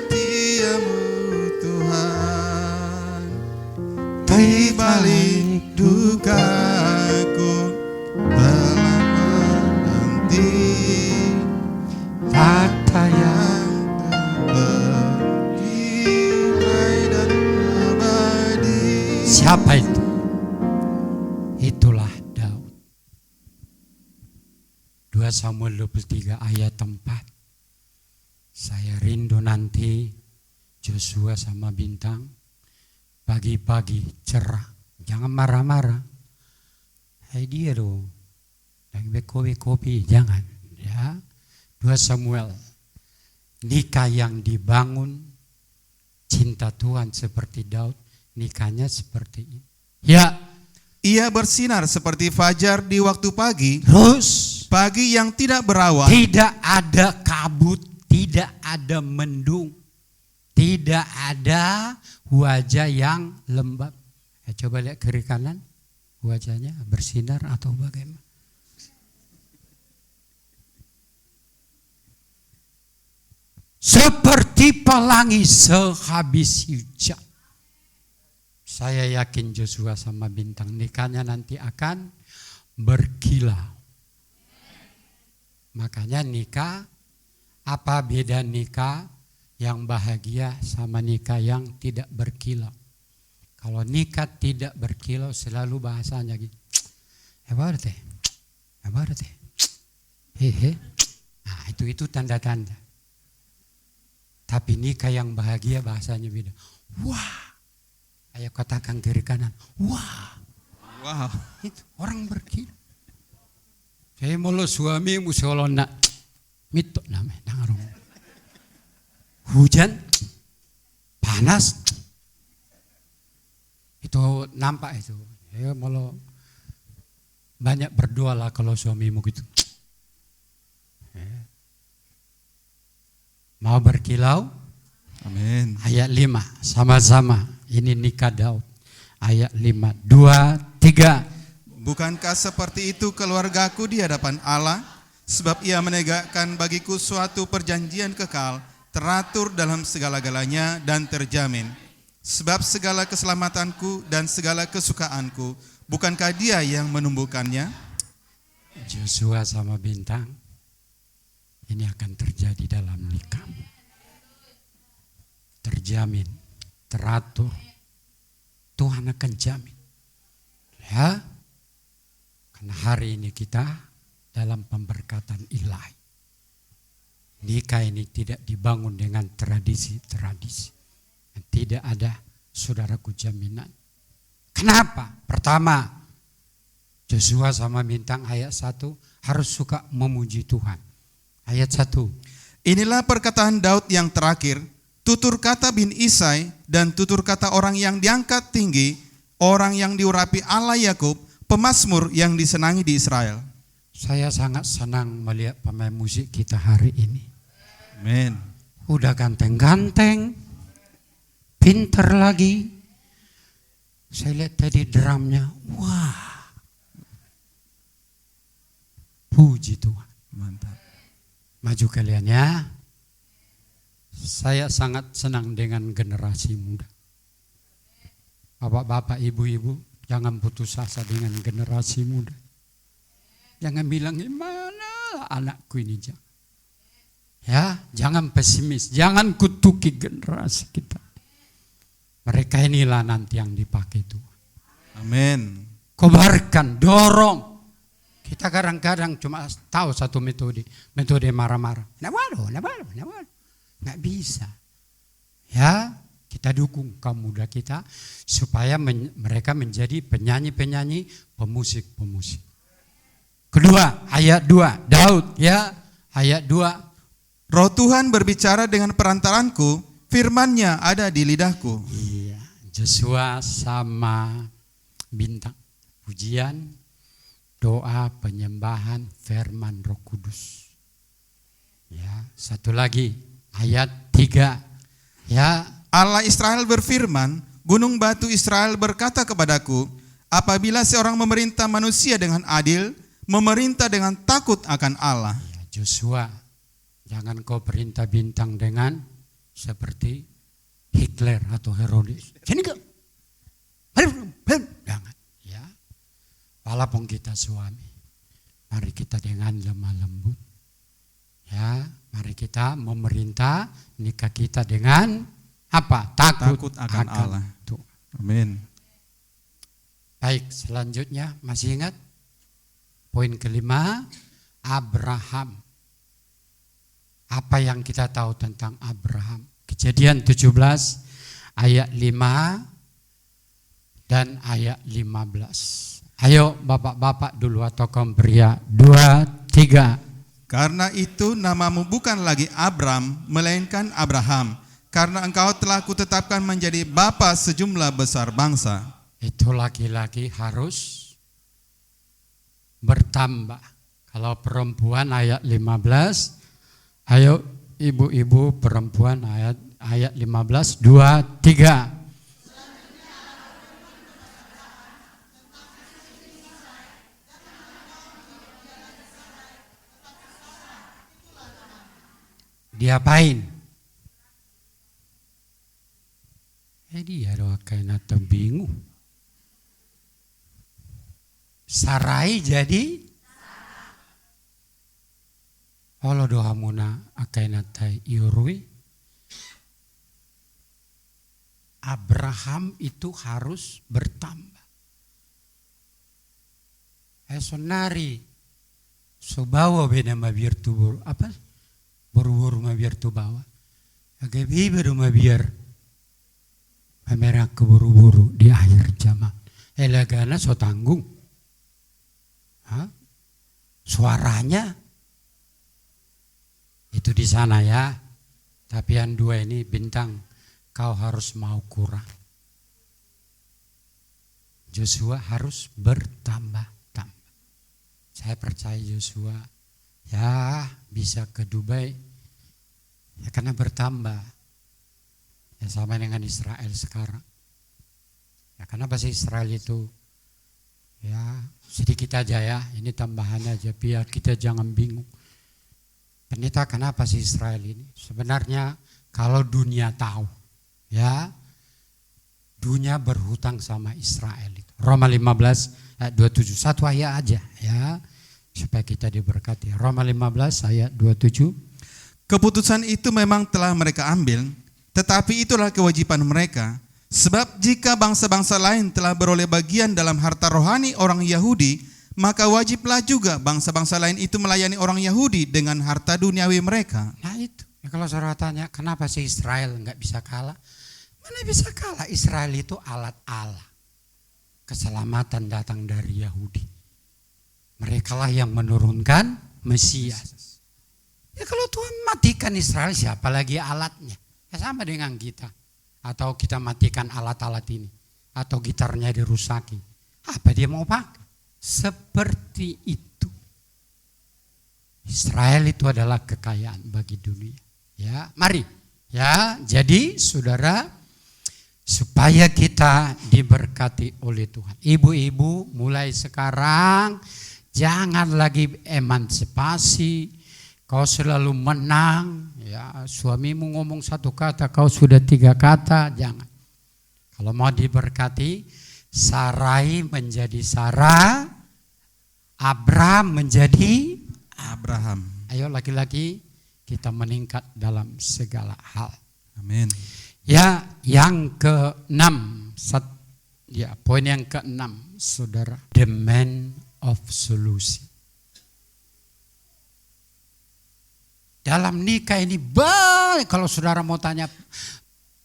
Tuhan. Di balik dukaku telah menanti kata yang bernilai dan abadi. siapa itu? Itulah Daud. 2 Samuel 23 ayat 4. Saya rindu nanti Joshua sama Bintang pagi-pagi cerah. Jangan marah-marah. Hai dia dong. Lagi kopi-kopi, jangan. Ya. 2 Samuel. Nikah yang dibangun cinta Tuhan seperti Daud, nikahnya seperti ini. Ya, Ia bersinar seperti fajar di waktu pagi, terus pagi yang tidak berawan. tidak ada kabut, tidak ada mendung, tidak ada wajah yang lembab. Coba lihat kiri kanan, wajahnya bersinar atau bagaimana? Seperti pelangi sehabis hujan. Saya yakin Joshua sama Bintang nikahnya nanti akan berkilau. Makanya nikah, apa beda nikah yang bahagia sama nikah yang tidak berkilau? Kalau nikah tidak berkilau selalu bahasanya gitu. Hehe. Nah, itu tanda-tanda. Tapi nikah yang bahagia bahasanya beda. Wah. Ayo katakan kiri kanan. Wah. Wow. Itu orang berkilau. Saya mau suami musolon nak mitok namanya nangarong. Hujan, panas, itu nampak itu. Ya mau banyak berdoa lah kalau suamimu gitu. Ya. Mau berkilau? Amin. Ayat 5 sama-sama. Ini nikah Daud. Ayat 5, 2, 3. Bukankah seperti itu keluargaku di hadapan Allah? Sebab ia menegakkan bagiku suatu perjanjian kekal, teratur dalam segala-galanya dan terjamin. Sebab segala keselamatanku dan segala kesukaanku, bukankah dia yang menumbuhkannya? Joshua sama Bintang, ini akan terjadi dalam nikahmu. Terjamin, teratur. Tuhan akan jamin. Ya, karena hari ini kita dalam pemberkatan ilahi. Nikah ini tidak dibangun dengan tradisi-tradisi. Tidak ada saudaraku jaminan. Kenapa? Pertama, Joshua sama Bintang ayat 1 harus suka memuji Tuhan. Ayat 1. Inilah perkataan Daud yang terakhir, tutur kata bin Isai dan tutur kata orang yang diangkat tinggi, orang yang diurapi Allah Yakub, pemazmur yang disenangi di Israel. Saya sangat senang melihat pemain musik kita hari ini. Amin. Udah ganteng-ganteng, pinter lagi. Saya lihat tadi drumnya, wah. Puji Tuhan. Mantap. Maju kalian ya. Saya sangat senang dengan generasi muda. Bapak-bapak, ibu-ibu, jangan putus asa dengan generasi muda. Jangan bilang, mana anakku ini, jangan. Ya, jangan pesimis, jangan kutuki generasi kita. Mereka inilah nanti yang dipakai Tuhan. Amin. Kobarkan, dorong. Kita kadang-kadang cuma tahu satu metode marah-marah. Nggak bisa. Ya, kita dukung kaum muda kita supaya mereka menjadi penyanyi-penyanyi, pemusik-pemusik. Kedua, ayat 2, Daud ya, ayat 2. Roh Tuhan berbicara dengan perantaranku, firman-Nya ada di lidahku. Iya, Joshua sama bintang. Pujian, doa, penyembahan, firman Roh Kudus. Ya, satu lagi, ayat 3. Ya, Allah Israel berfirman, gunung batu Israel berkata kepadaku, apabila seorang memerintah manusia dengan adil, memerintah dengan takut akan Allah. ya Joshua, jangan kau perintah bintang dengan seperti Hitler atau Herodes. Sini kau. Jangan. Ya. Walaupun kita suami, mari kita dengan lemah lembut. Ya, mari kita memerintah nikah kita dengan apa? Takut akan Allah. Tuhan. Amin. Baik, selanjutnya masih ingat? Poin kelima, Abraham. Apa yang kita tahu tentang Abraham? Kejadian 17 ayat 5 dan ayat 15. Ayo bapak-bapak dulu atau kaum pria. 2, 3. Karena itu namamu bukan lagi Abram, melainkan Abraham. Karena engkau telah kutetapkan menjadi bapa sejumlah besar bangsa. Itu laki-laki harus bertambah. Kalau perempuan ayat 15. Ayo ibu-ibu perempuan ayat 15, 2, 3. Diapain? Dia doa kena bingung. Sarai jadi Allah doa muna akaina tai iurui. Abraham itu harus bertambah. Sonari subawa bena mabir tubur apa? Buru-buru mabir tu bawa. Agak biru mabir. Merah keburu-buru di akhir zaman. Elagana so tanggung. Suaranya itu di sana ya. Tapi yang dua ini bintang, kau harus mau kurang. Joshua harus bertambah-tambah. Saya percaya Joshua ya bisa ke Dubai ya karena bertambah. Ya sama dengan Israel sekarang. Ya karena bahasa Israel itu ya sedikit aja ya, ini tambahan aja biar kita jangan bingung. Pendeta, kenapa sih Israel ini? Sebenarnya kalau dunia tahu, ya dunia berhutang sama Israel itu. Roma 15 ayat 27, satu ayat aja ya, supaya kita diberkati. Roma 15 ayat 27. Keputusan itu memang telah mereka ambil, tetapi itulah kewajiban mereka. Sebab jika bangsa-bangsa lain telah beroleh bagian dalam harta rohani orang Yahudi, maka wajiblah juga bangsa-bangsa lain itu melayani orang Yahudi dengan harta duniawi mereka. Nah itu, ya kalau saudara tanya kenapa sih Israel nggak bisa kalah? Mana bisa kalah? Israel itu alat Allah. Keselamatan datang dari Yahudi. Mereka lah yang menurunkan Mesias. Ya kalau Tuhan matikan Israel, siapa lagi alatnya? Ya sama dengan kita. Atau kita matikan alat-alat ini. Atau gitarnya dirusaki. Apa dia mau pakai? Seperti itu. Israel itu adalah kekayaan bagi dunia. Ya, mari. Ya, jadi saudara, supaya kita diberkati oleh Tuhan. Ibu-ibu mulai sekarang jangan lagi emansipasi. Kau selalu menang. Ya, suamimu ngomong satu kata, kau sudah 3 kata. Jangan. Kalau mau diberkati, Sarai menjadi Sarah, Abraham menjadi Abraham. Ayo laki-laki kita meningkat dalam segala hal. Amin. Ya, yang ke-6, ya poin yang ke-6, saudara, the man of solution. dalam nikah ini banyak. Kalau saudara mau tanya,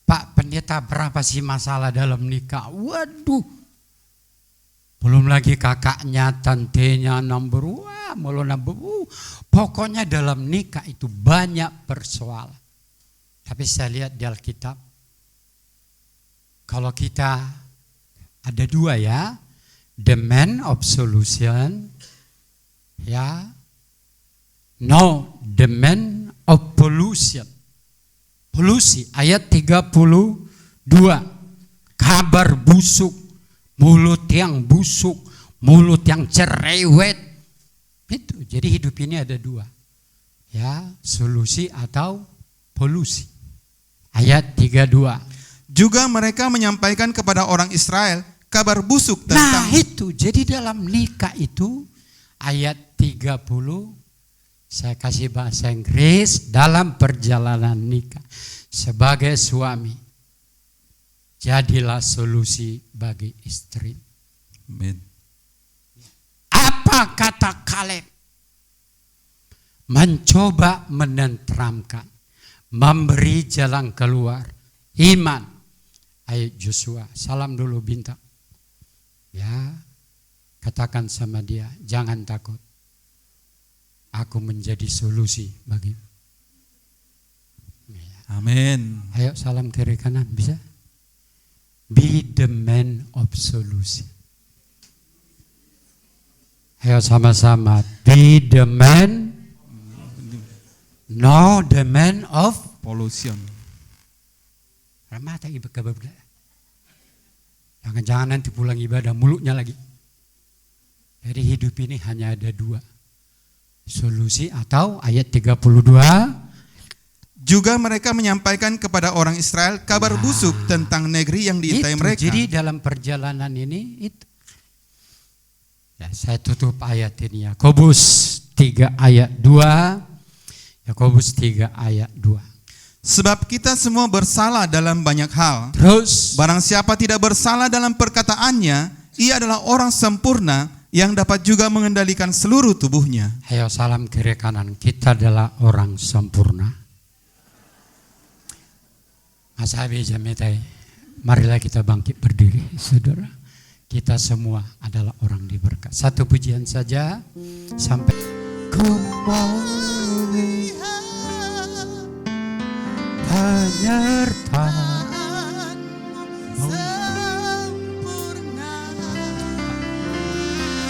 Pak Pendeta berapa sih masalah dalam nikah? Waduh, belum lagi kakaknya, tantenya, pokoknya dalam nikah itu banyak persoalan. Tapi saya lihat di Alkitab, kalau kita ada dua ya, the man of solution, ya, no, the man of pollution. Polusi, ayat 32, kabar busuk, mulut yang busuk, mulut yang cerewet. Itu, jadi hidup ini ada dua, ya, solusi atau polusi. Ayat 32. Juga mereka menyampaikan kepada orang Israel kabar busuk tentang... Nah itu, jadi dalam nikah itu ayat 30, saya kasih bahasa Inggris, dalam perjalanan nikah sebagai suami, jadilah solusi bagi istri. Amin. Apa kata Kaleb? Mencoba menenteramkan, memberi jalan keluar, iman. Ayo Joshua, salam dulu bintang. Ya, katakan sama dia, jangan takut. Aku menjadi solusi bagimu. Amin. Ayo salam kiri kanan, bisa? Be the man of solution. Ayo sama-sama, be the man, no the man of Pollution. Ramata ibadah. Jangan-jangan nanti pulang ibadah mulutnya lagi. Jadi hidup ini hanya ada dua. Solusi atau ayat 32. Juga mereka menyampaikan kepada orang Israel kabar busuk tentang negeri yang diintai mereka. Jadi dalam perjalanan ini itu. Ya, saya tutup ayat ini, Yakobus 3 ayat 2. Yakobus 3 ayat 2. Sebab kita semua bersalah dalam banyak hal. Terus Barang siapa tidak bersalah dalam perkataannya, ia adalah orang sempurna yang dapat juga mengendalikan seluruh tubuhnya. ayo salam kiri kanan, kita adalah orang sempurna. Mas Abi Jametai, marilah kita bangkit berdiri, saudara. Kita semua adalah orang diberkat. Satu pujian saja sampai ku melihat penyertaan-Mu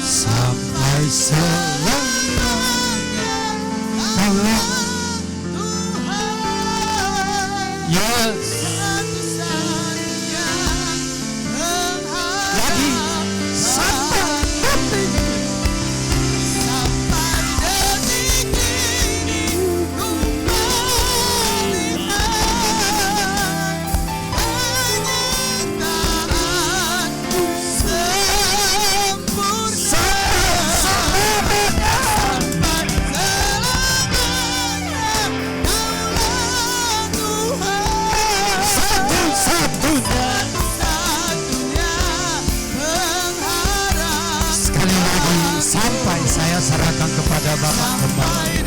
sampai selamanya. Yes. Lagi sampai detik ini ku melihat penyertaan-Mu sempurna sampai sekali lagi sampai saya serahkan kepada Bapak kembali.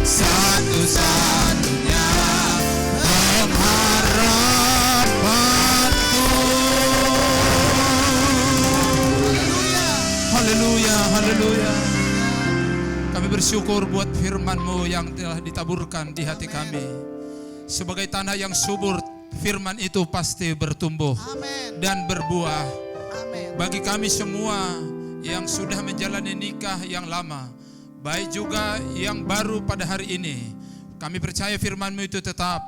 Satu-satunya pengharapanku. Haleluya, haleluya. Kami bersyukur buat firman-Mu yang telah ditaburkan di hati kami. Sebagai tanah yang subur, firman itu pasti bertumbuh dan berbuah. Bagi kami semua yang sudah menjalani nikah yang lama, baik juga yang baru pada hari ini, kami percaya firman-Mu itu tetap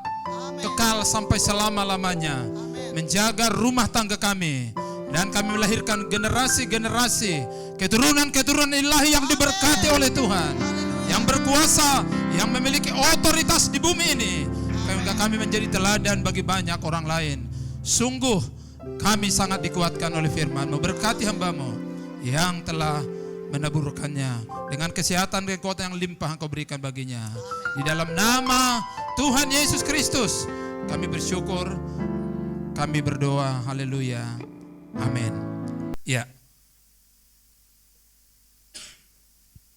kekal sampai selama-lamanya, menjaga rumah tangga kami, dan kami melahirkan generasi-generasi keturunan-keturunan ilahi yang diberkati oleh Tuhan, yang berkuasa, yang memiliki otoritas di bumi ini, sehingga kami menjadi teladan bagi banyak orang lain. Sungguh kami sangat dikuatkan oleh firman-Mu. Berkati hamba-Mu yang telah menaburkannya dengan kesehatan dan kekuatan yang limpah Engkau berikan baginya. Di dalam nama Tuhan Yesus Kristus kami bersyukur, kami berdoa. Haleluya. Amin. Ya.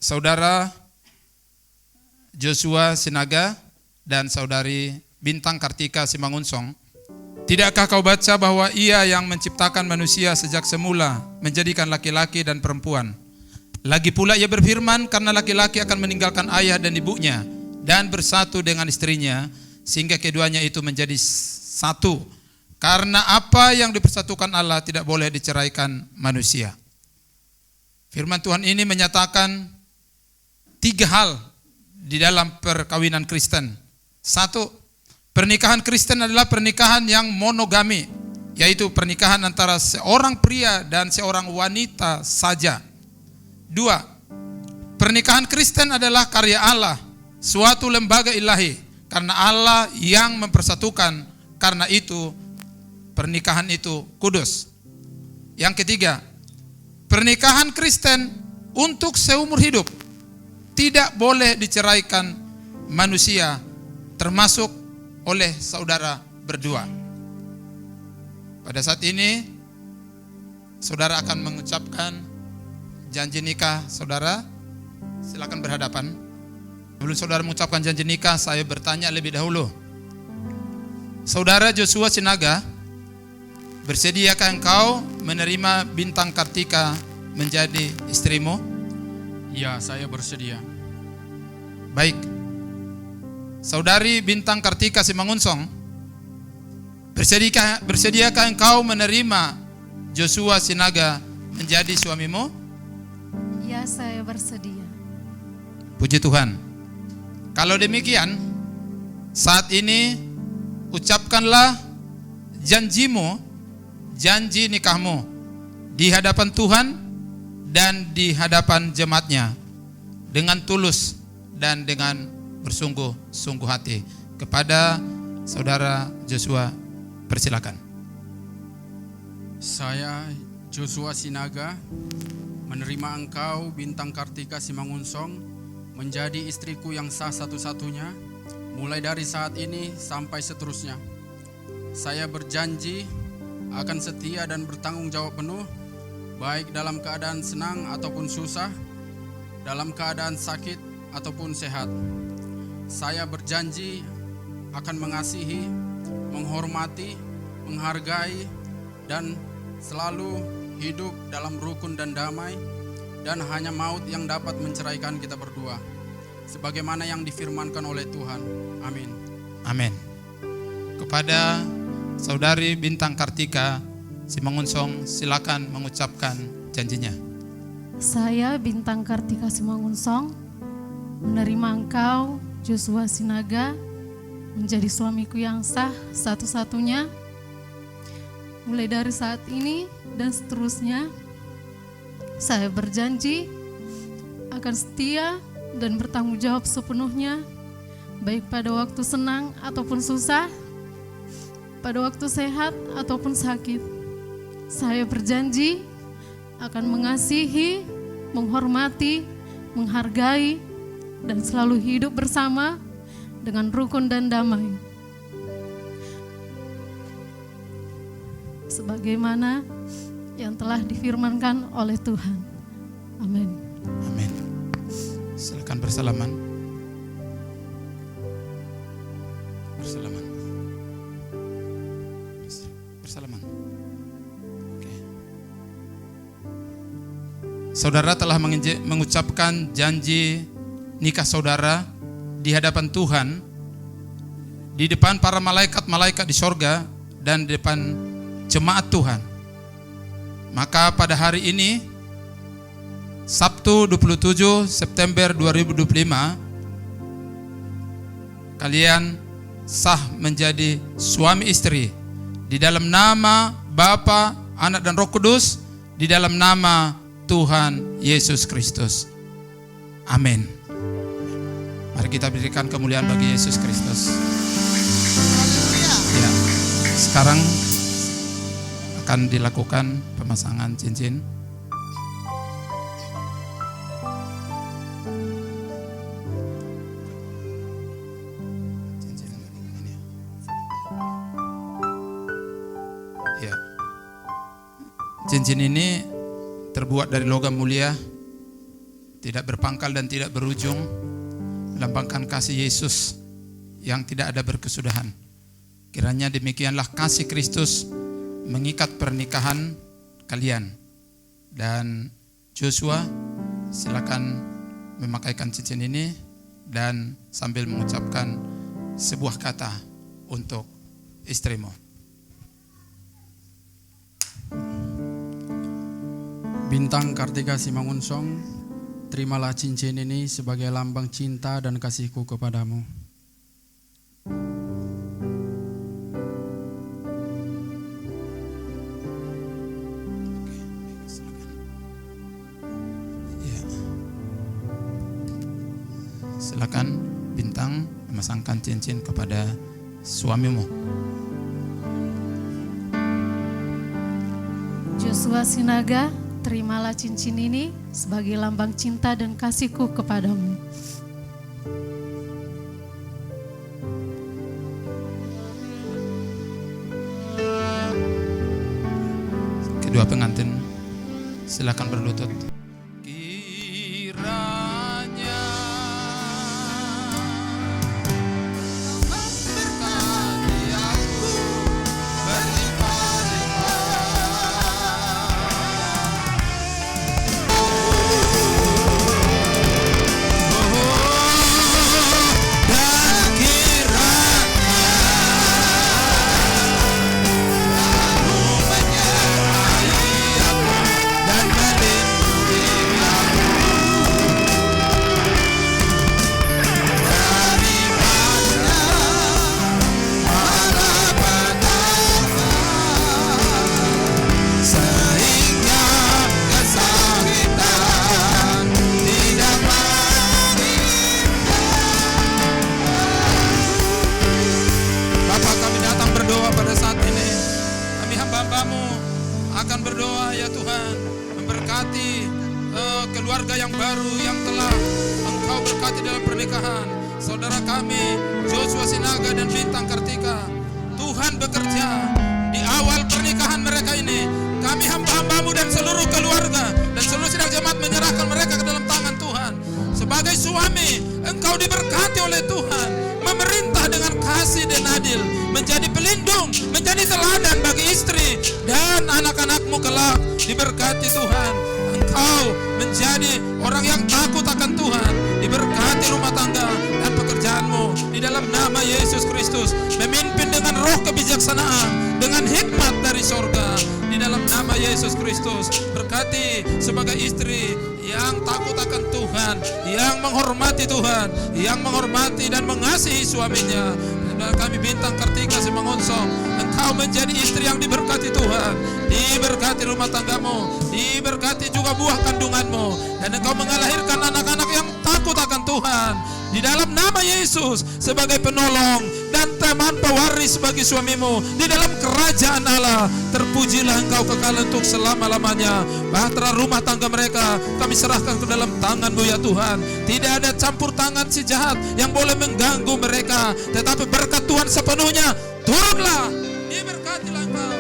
Saudara Joshua Sinaga dan saudari Bintang Kartika Simangunsong, tidakkah kau baca bahwa Ia yang menciptakan manusia sejak semula menjadikan laki-laki dan perempuan? Lagi pula Ia berfirman, karena laki-laki akan meninggalkan ayah dan ibunya dan bersatu dengan istrinya, sehingga keduanya itu menjadi satu. Karena apa yang dipersatukan Allah tidak boleh diceraikan manusia. Firman Tuhan ini menyatakan 3 hal di dalam perkawinan Kristen. 1, pernikahan Kristen adalah pernikahan yang monogami, yaitu pernikahan antara seorang pria dan seorang wanita saja. 2, pernikahan Kristen adalah karya Allah, suatu lembaga ilahi, karena Allah yang mempersatukan, karena itu pernikahan itu kudus. Yang ketiga, pernikahan Kristen untuk seumur hidup, tidak boleh diceraikan manusia, termasuk oleh saudara berdua. Pada saat ini saudara akan mengucapkan janji nikah saudara. Silakan berhadapan. Sebelum saudara mengucapkan janji nikah, saya bertanya lebih dahulu. Saudara Joshua Sinaga, bersediakah engkau menerima Bintang Kartika menjadi istrimu? Ya, saya bersedia. Baik. Saudari Bintang Kartika Simangunsong, bersediakah engkau menerima Joshua Sinaga menjadi suamimu? Ya, saya bersedia. Puji Tuhan. Kalau demikian, saat ini ucapkanlah janjimu, janji nikahmu di hadapan Tuhan dan di hadapan jemaatnya dengan tulus dan dengan bersungguh-sungguh hati. Kepada saudara Joshua, persilakan. Saya Joshua Sinaga menerima engkau Bintang Kartika Simangunsong menjadi istriku yang sah satu-satunya mulai dari saat ini sampai seterusnya. Saya berjanji akan setia dan bertanggung jawab penuh, baik dalam keadaan senang ataupun susah, dalam keadaan sakit ataupun sehat. Saya berjanji akan mengasihi, menghormati, menghargai, dan selalu hidup dalam rukun dan damai, dan hanya maut yang dapat menceraikan kita berdua, sebagaimana yang difirmankan oleh Tuhan. Amin. Amin. Kepada saudari Bintang Kartika Simangunsong, silakan mengucapkan janjinya. Saya Bintang Kartika Simangunsong menerima engkau Joshua Sinaga menjadi suamiku yang sah satu-satunya mulai dari saat ini dan seterusnya. Saya berjanji akan setia dan bertanggung jawab sepenuhnya, baik pada waktu senang ataupun susah, pada waktu sehat ataupun sakit. Saya berjanji akan mengasihi, menghormati, menghargai, dan selalu hidup bersama dengan rukun dan damai. Sebagaimana yang telah difirmankan oleh Tuhan. Amin. Amin. Silakan bersalaman. Bersalaman. Bersalaman. Oke. Saudara telah mengucapkan janji nikah saudara di hadapan Tuhan, di depan para malaikat-malaikat di sorga, dan di depan jemaat Tuhan. Maka pada hari ini, Sabtu 27 September 2025, kalian sah menjadi suami istri di dalam nama Bapa, Anak, dan Roh Kudus, di dalam nama Tuhan Yesus Kristus. Amin. Mari kita berikan kemuliaan bagi Yesus Kristus. Ya, sekarang akan dilakukan pemasangan cincin. Ya. Cincin ini terbuat dari logam mulia, tidak berpangkal dan tidak berujung, melambangkan kasih Yesus yang tidak ada berkesudahan. Kiranya demikianlah kasih Kristus mengikat pernikahan kalian. Dan Joshua, silakan memakaikan cincin ini dan sambil mengucapkan sebuah kata untuk istrimu. Bintang Kartika Simangunsong, terimalah cincin ini sebagai lambang cinta dan kasihku kepadamu. Silakan Bintang memasangkan cincin kepada suamimu. Joshua Sinaga, terimalah cincin ini sebagai lambang cinta dan kasihku kepadamu. Kedua pengantin silakan berlutut. Keluarga yang baru yang telah Engkau berkati dalam pernikahan saudara kami Joshua Sinaga dan Bintang Kartika. Tuhan bekerja di awal pernikahan mereka ini. Kami hamba-hambamu dan seluruh keluarga dan seluruh sidang jemaat menyerahkan mereka ke dalam tangan Tuhan. Sebagai suami, Engkau diberkati oleh Tuhan, memerintah dengan kasih dan adil, menjadi pelindung, menjadi teladan bagi istri dan anak-anakmu kelak. Diberkati Tuhan. Engkau menjadi orang yang takut akan Tuhan. Diberkati rumah tangga dan pekerjaanmu di dalam nama Yesus Kristus. Memimpin dengan roh kebijaksanaan, dengan hikmat dari sorga di dalam nama Yesus Kristus. Berkati sebagai istri yang takut akan Tuhan, yang menghormati Tuhan, yang menghormati dan mengasihi suaminya. Dan kami Bintang Kartika Simangunsong, Engkau menjadi istri yang diberkati Tuhan. Diberkati rumah tanggamu, diberkati juga buah kandunganmu, dan Engkau mengalahirkan anak-anak yang takut akan Tuhan di dalam nama Yesus sebagai penolong dan teman pewaris bagi suamimu di dalam kerajaan Allah. Terpujilah Engkau kekal untuk selama-lamanya. Bahtera rumah tangga mereka kami serahkan ke dalam tangan-Mu ya Tuhan. Tidak ada campur tangan si jahat yang boleh mengganggu mereka, tetapi berkat Tuhan sepenuhnya turunlah. Diberkatilah Engkau.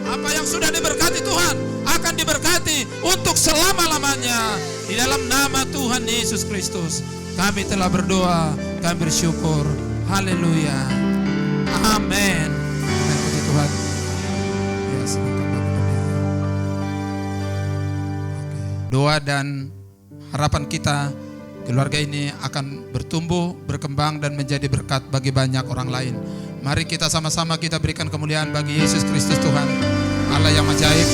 Apa yang sudah diberkati Tuhan akan diberkati untuk selama-lamanya. Di dalam nama Tuhan Yesus Kristus kami telah berdoa, kami bersyukur. Haleluya. Amin. Puji Tuhan. Ya, silakan Bapak berdiri. Doa dan harapan kita, keluarga ini akan bertumbuh, berkembang dan menjadi berkat bagi banyak orang lain. Mari kita sama-sama kita berikan kemuliaan bagi Yesus Kristus Tuhan, Allah yang ajaib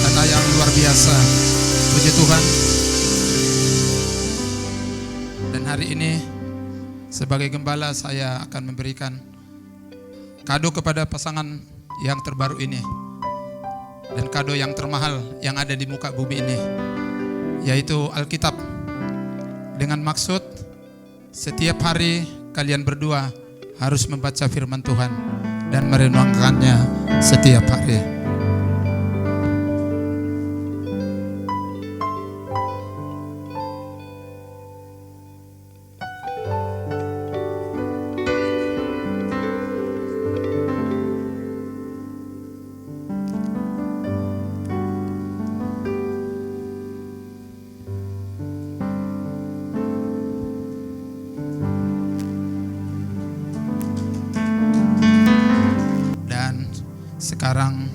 dan Allah yang luar biasa. Puji Tuhan. Dan hari ini sebagai gembala saya akan memberikan kado kepada pasangan yang terbaru ini, dan kado yang termahal yang ada di muka bumi ini, yaitu Alkitab, dengan maksud setiap hari kalian berdua harus membaca firman Tuhan dan merenungkannya setiap hari. Sekarang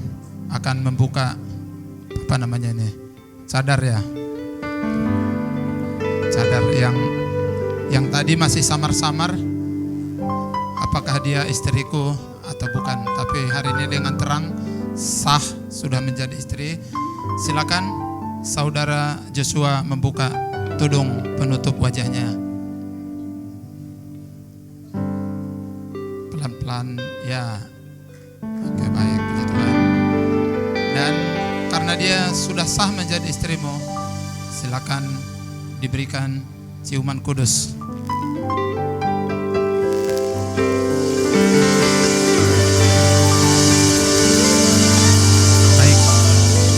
akan membuka apa namanya ini, cadar ya, cadar yang tadi masih samar-samar, apakah dia istriku atau bukan, tapi hari ini dengan terang sah sudah menjadi istri. Silakan saudara Joshua membuka tudung penutup wajahnya. Pelan-pelan ya. Oke, baik, puji Tuhan. Dan karena dia sudah sah menjadi istrimu, silakan diberikan ciuman kudus. Baik,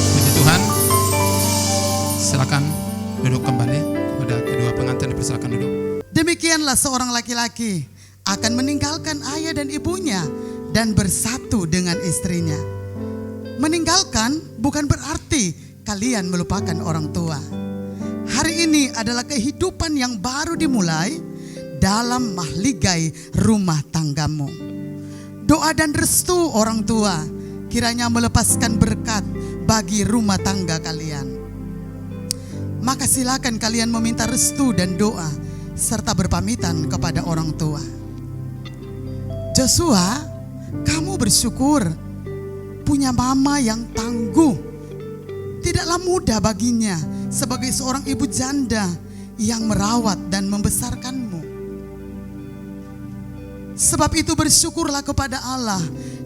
puji Tuhan. Silakan duduk kembali. Kepada kedua pengantin dipersilakan duduk. Demikianlah seorang laki-laki akan meninggalkan ayah dan ibunya dan bersatu dengan istrinya. Meninggalkan bukan berarti kalian melupakan orang tua. Hari ini adalah kehidupan yang baru dimulai dalam mahligai rumah tanggamu. Doa dan restu orang tua kiranya melepaskan berkat bagi rumah tangga kalian. Maka silakan kalian meminta restu dan doa serta berpamitan kepada orang tua. Joshua, kamu bersyukur punya mama yang tangguh. Tidaklah mudah baginya sebagai seorang ibu janda yang merawat dan membesarkanmu. Sebab itu bersyukurlah kepada Allah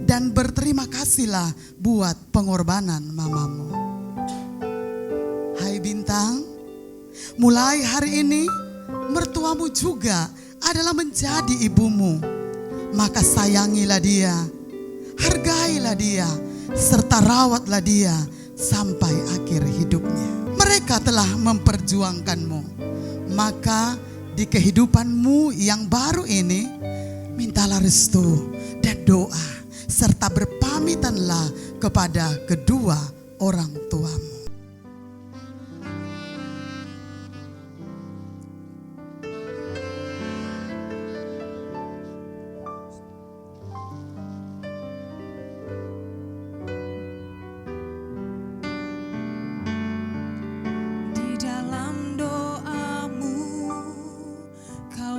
dan berterima kasihlah buat pengorbanan mamamu. Hai Bintang, mulai hari ini mertuamu juga adalah menjadi ibumu. Maka sayangilah dia, hargailah dia, serta rawatlah dia sampai akhir hidupnya. Mereka telah memperjuangkanmu. Maka di kehidupanmu yang baru ini, mintalah restu dan doa, serta berpamitanlah kepada kedua orang tuamu.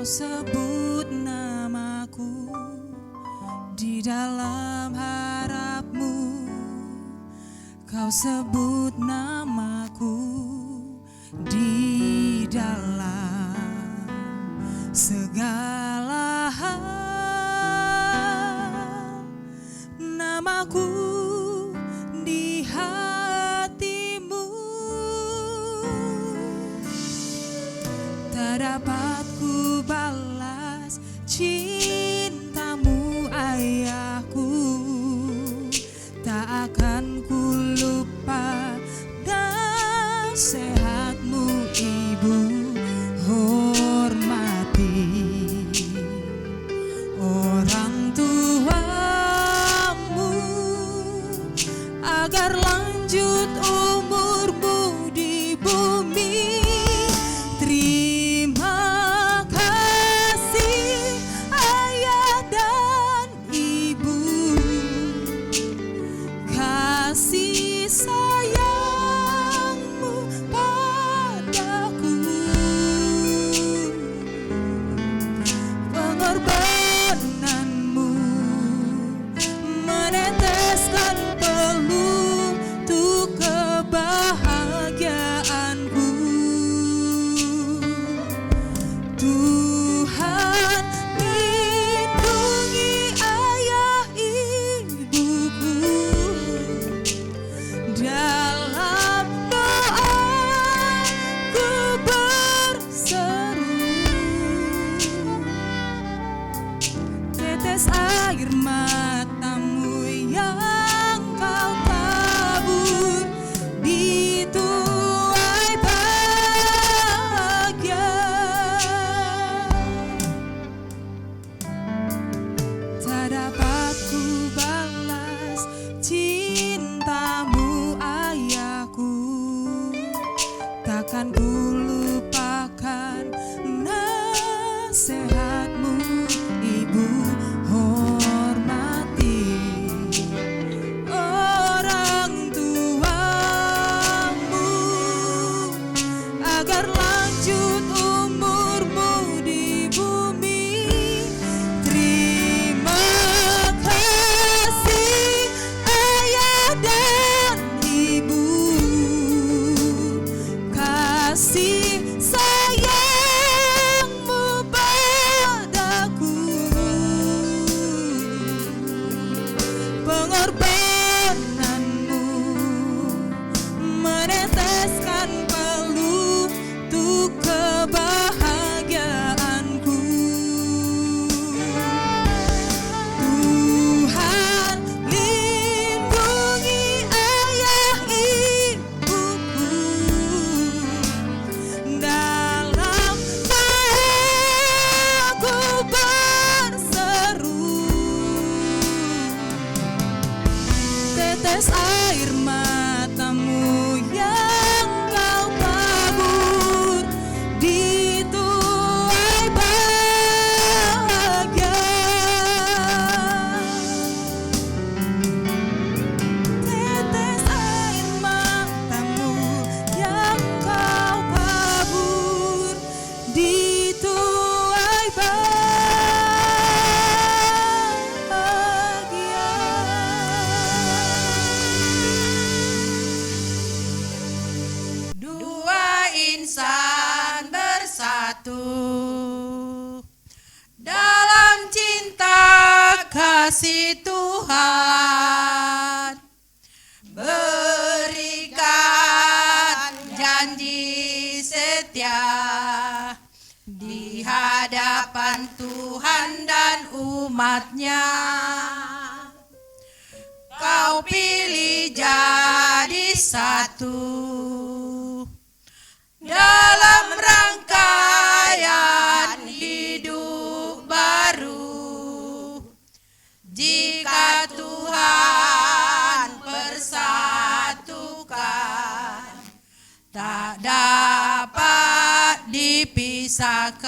Sebut namaku di dalam harapmu, kau sebut namaku di dalam segala hal, namaku di hatimu tak dapat ku balas cintamu ayahku, tak akan ku lupa nasihatmu ibu. Hormati orang tuamu agar lanjut umurmu di bumi. Meneteskan peluh untuk pengorbananmu meneteskan peluh untuk kebahagiaanku. Tuhan lindungi ayah ibuku dalam aku berseru. Tetes air matamu yang kau tabur di tuai bahagia. Tetes air matamu yang kau tabur di tuai bahagia. Dua insan bersatu dalam cinta kasih Tuhan, berikan janji setia di hadapan Tuhan dan umatnya. Kau pilih jadi satu dalam rangkaian hidup baru. Jika Tuhan persatukan, tak dapat dipisahkan.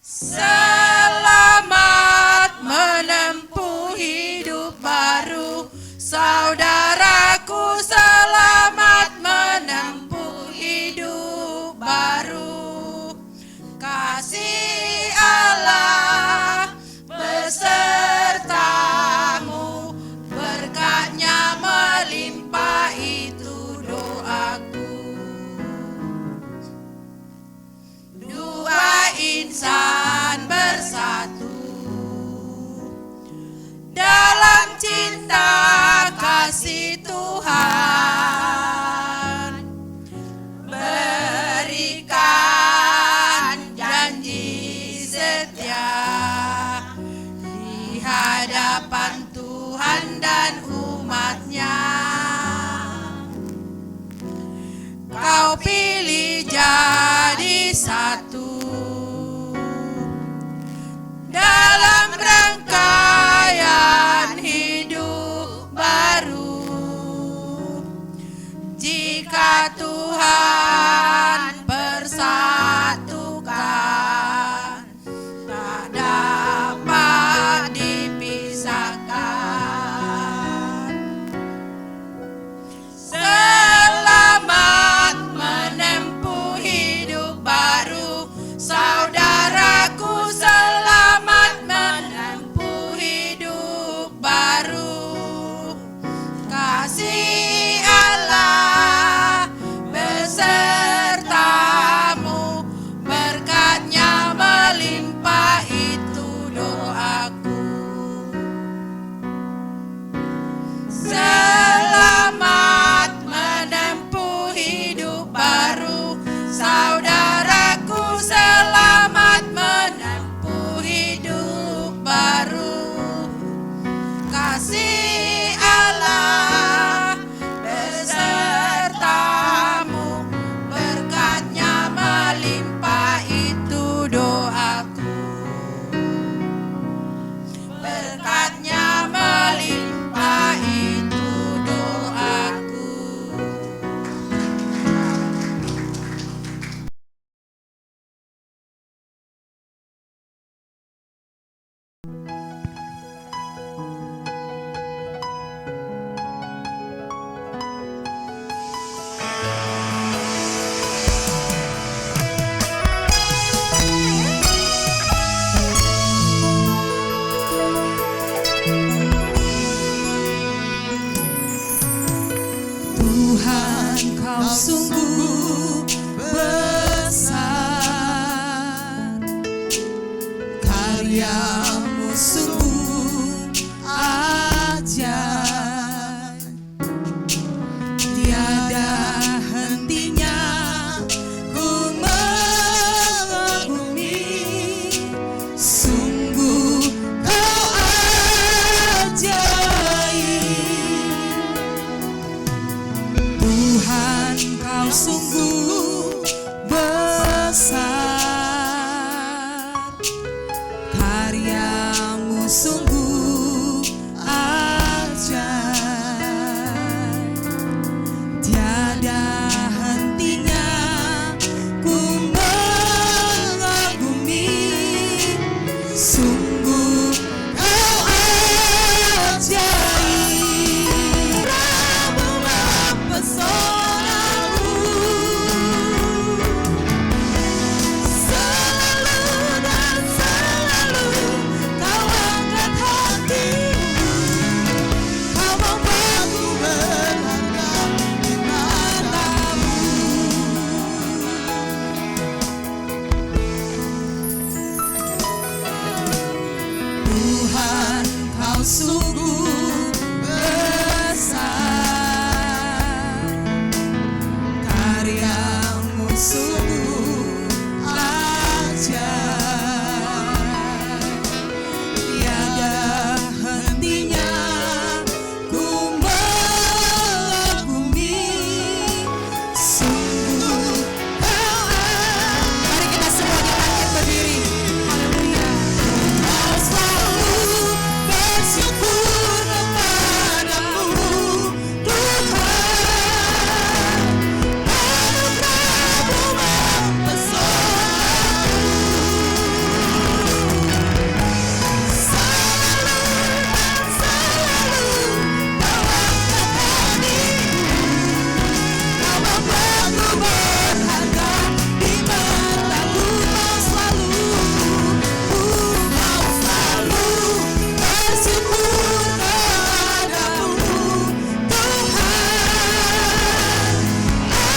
Selamat menempuh hidup baru, saudaraku, selamat menempuh hidup baru. Kasih Allah besertamu, berkatnya melimpah, itu doaku. Dua insan bersatu dalam cinta kasih Tuhan, berikan janji setia di hadapan Tuhan dan umatnya. Kau pilih jadi satu dalam rangkaian hidup baru. Jika Tuhan persatukan, tak dapat dipisahkan. Selamat menempuh hidup baru, sungguh besar, karyamu sungguh ajaib. Tiada hentinya ku mengagumi, sungguh kau. Mari kita semua bangkit berdiri. Haleluya. Kau selalu bersyukur kepadamu, Tuhan. Anugerah-Mu mempesonaku. Selalu dan selalu Kau angkat hatiku. Kau membuatku berharga di mata-Mu. Kau selalu bersyukur kepadamu, Tuhan.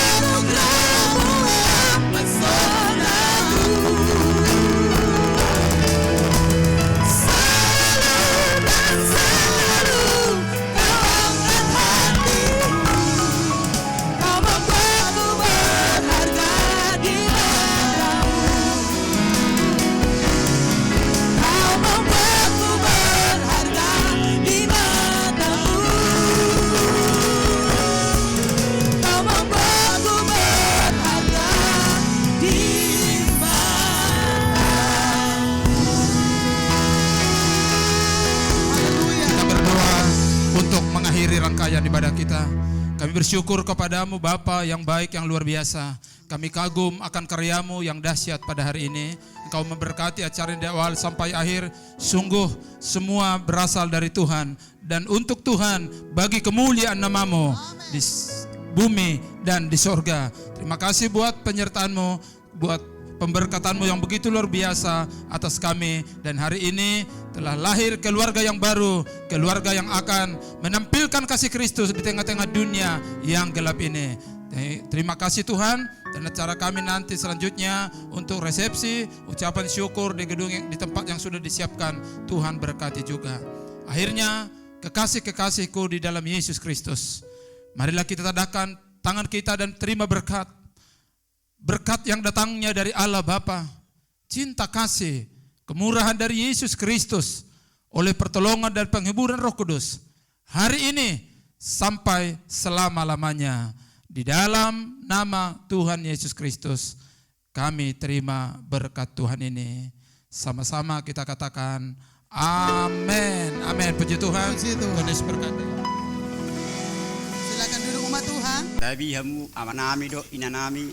Anugerah-Mu mempesonaku. Selalu dan selalu Kau angkat hatiku. Kau membuatku berharga di mata-Mu. Kau membuatku berharga di mata-Mu. Kau membuatku berharga di Kita berdoa untuk mengakhiri rangkaian ibadah kita. Kami bersyukur kepadamu Bapa yang baik, yang luar biasa. Kami kagum akan karyamu yang dahsyat pada hari ini. Engkau memberkati acara dari awal sampai akhir. Sungguh semua berasal dari Tuhan. Dan untuk Tuhan, bagi kemuliaan namamu di bumi dan di sorga. Terima kasih buat penyertaanmu, buat pemberkatanmu yang begitu luar biasa atas kami. Dan hari ini telah lahir keluarga yang baru, keluarga yang akan menampilkan kasih Kristus di tengah-tengah dunia yang gelap ini. Terima kasih Tuhan. Dan acara kami nanti selanjutnya untuk resepsi, ucapan syukur di gedung di tempat yang sudah disiapkan. Tuhan berkati juga. Akhirnya kekasih-kekasihku di dalam Yesus Kristus, marilah kita tadahkan tangan kita dan terima berkat. Berkat yang datangnya dari Allah Bapa, cinta kasih, kemurahan dari Yesus Kristus, oleh pertolongan dan penghiburan Roh Kudus, hari ini sampai selama-lamanya. Di dalam nama Tuhan Yesus Kristus, kami terima berkat Tuhan ini. Sama-sama kita katakan, amin. Amin. Puji Tuhan. Tuhan Yesus berkati. Silakan duduk umat Tuhan. Dabi hamu amanami do inanami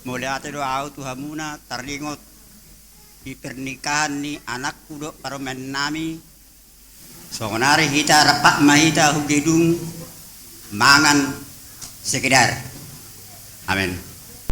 muliate do au Tuhamuna tarlingot di pernikahan ni anakku do paromen nami songonari hita rapak mahita hugedung mangan sekedar. Amin.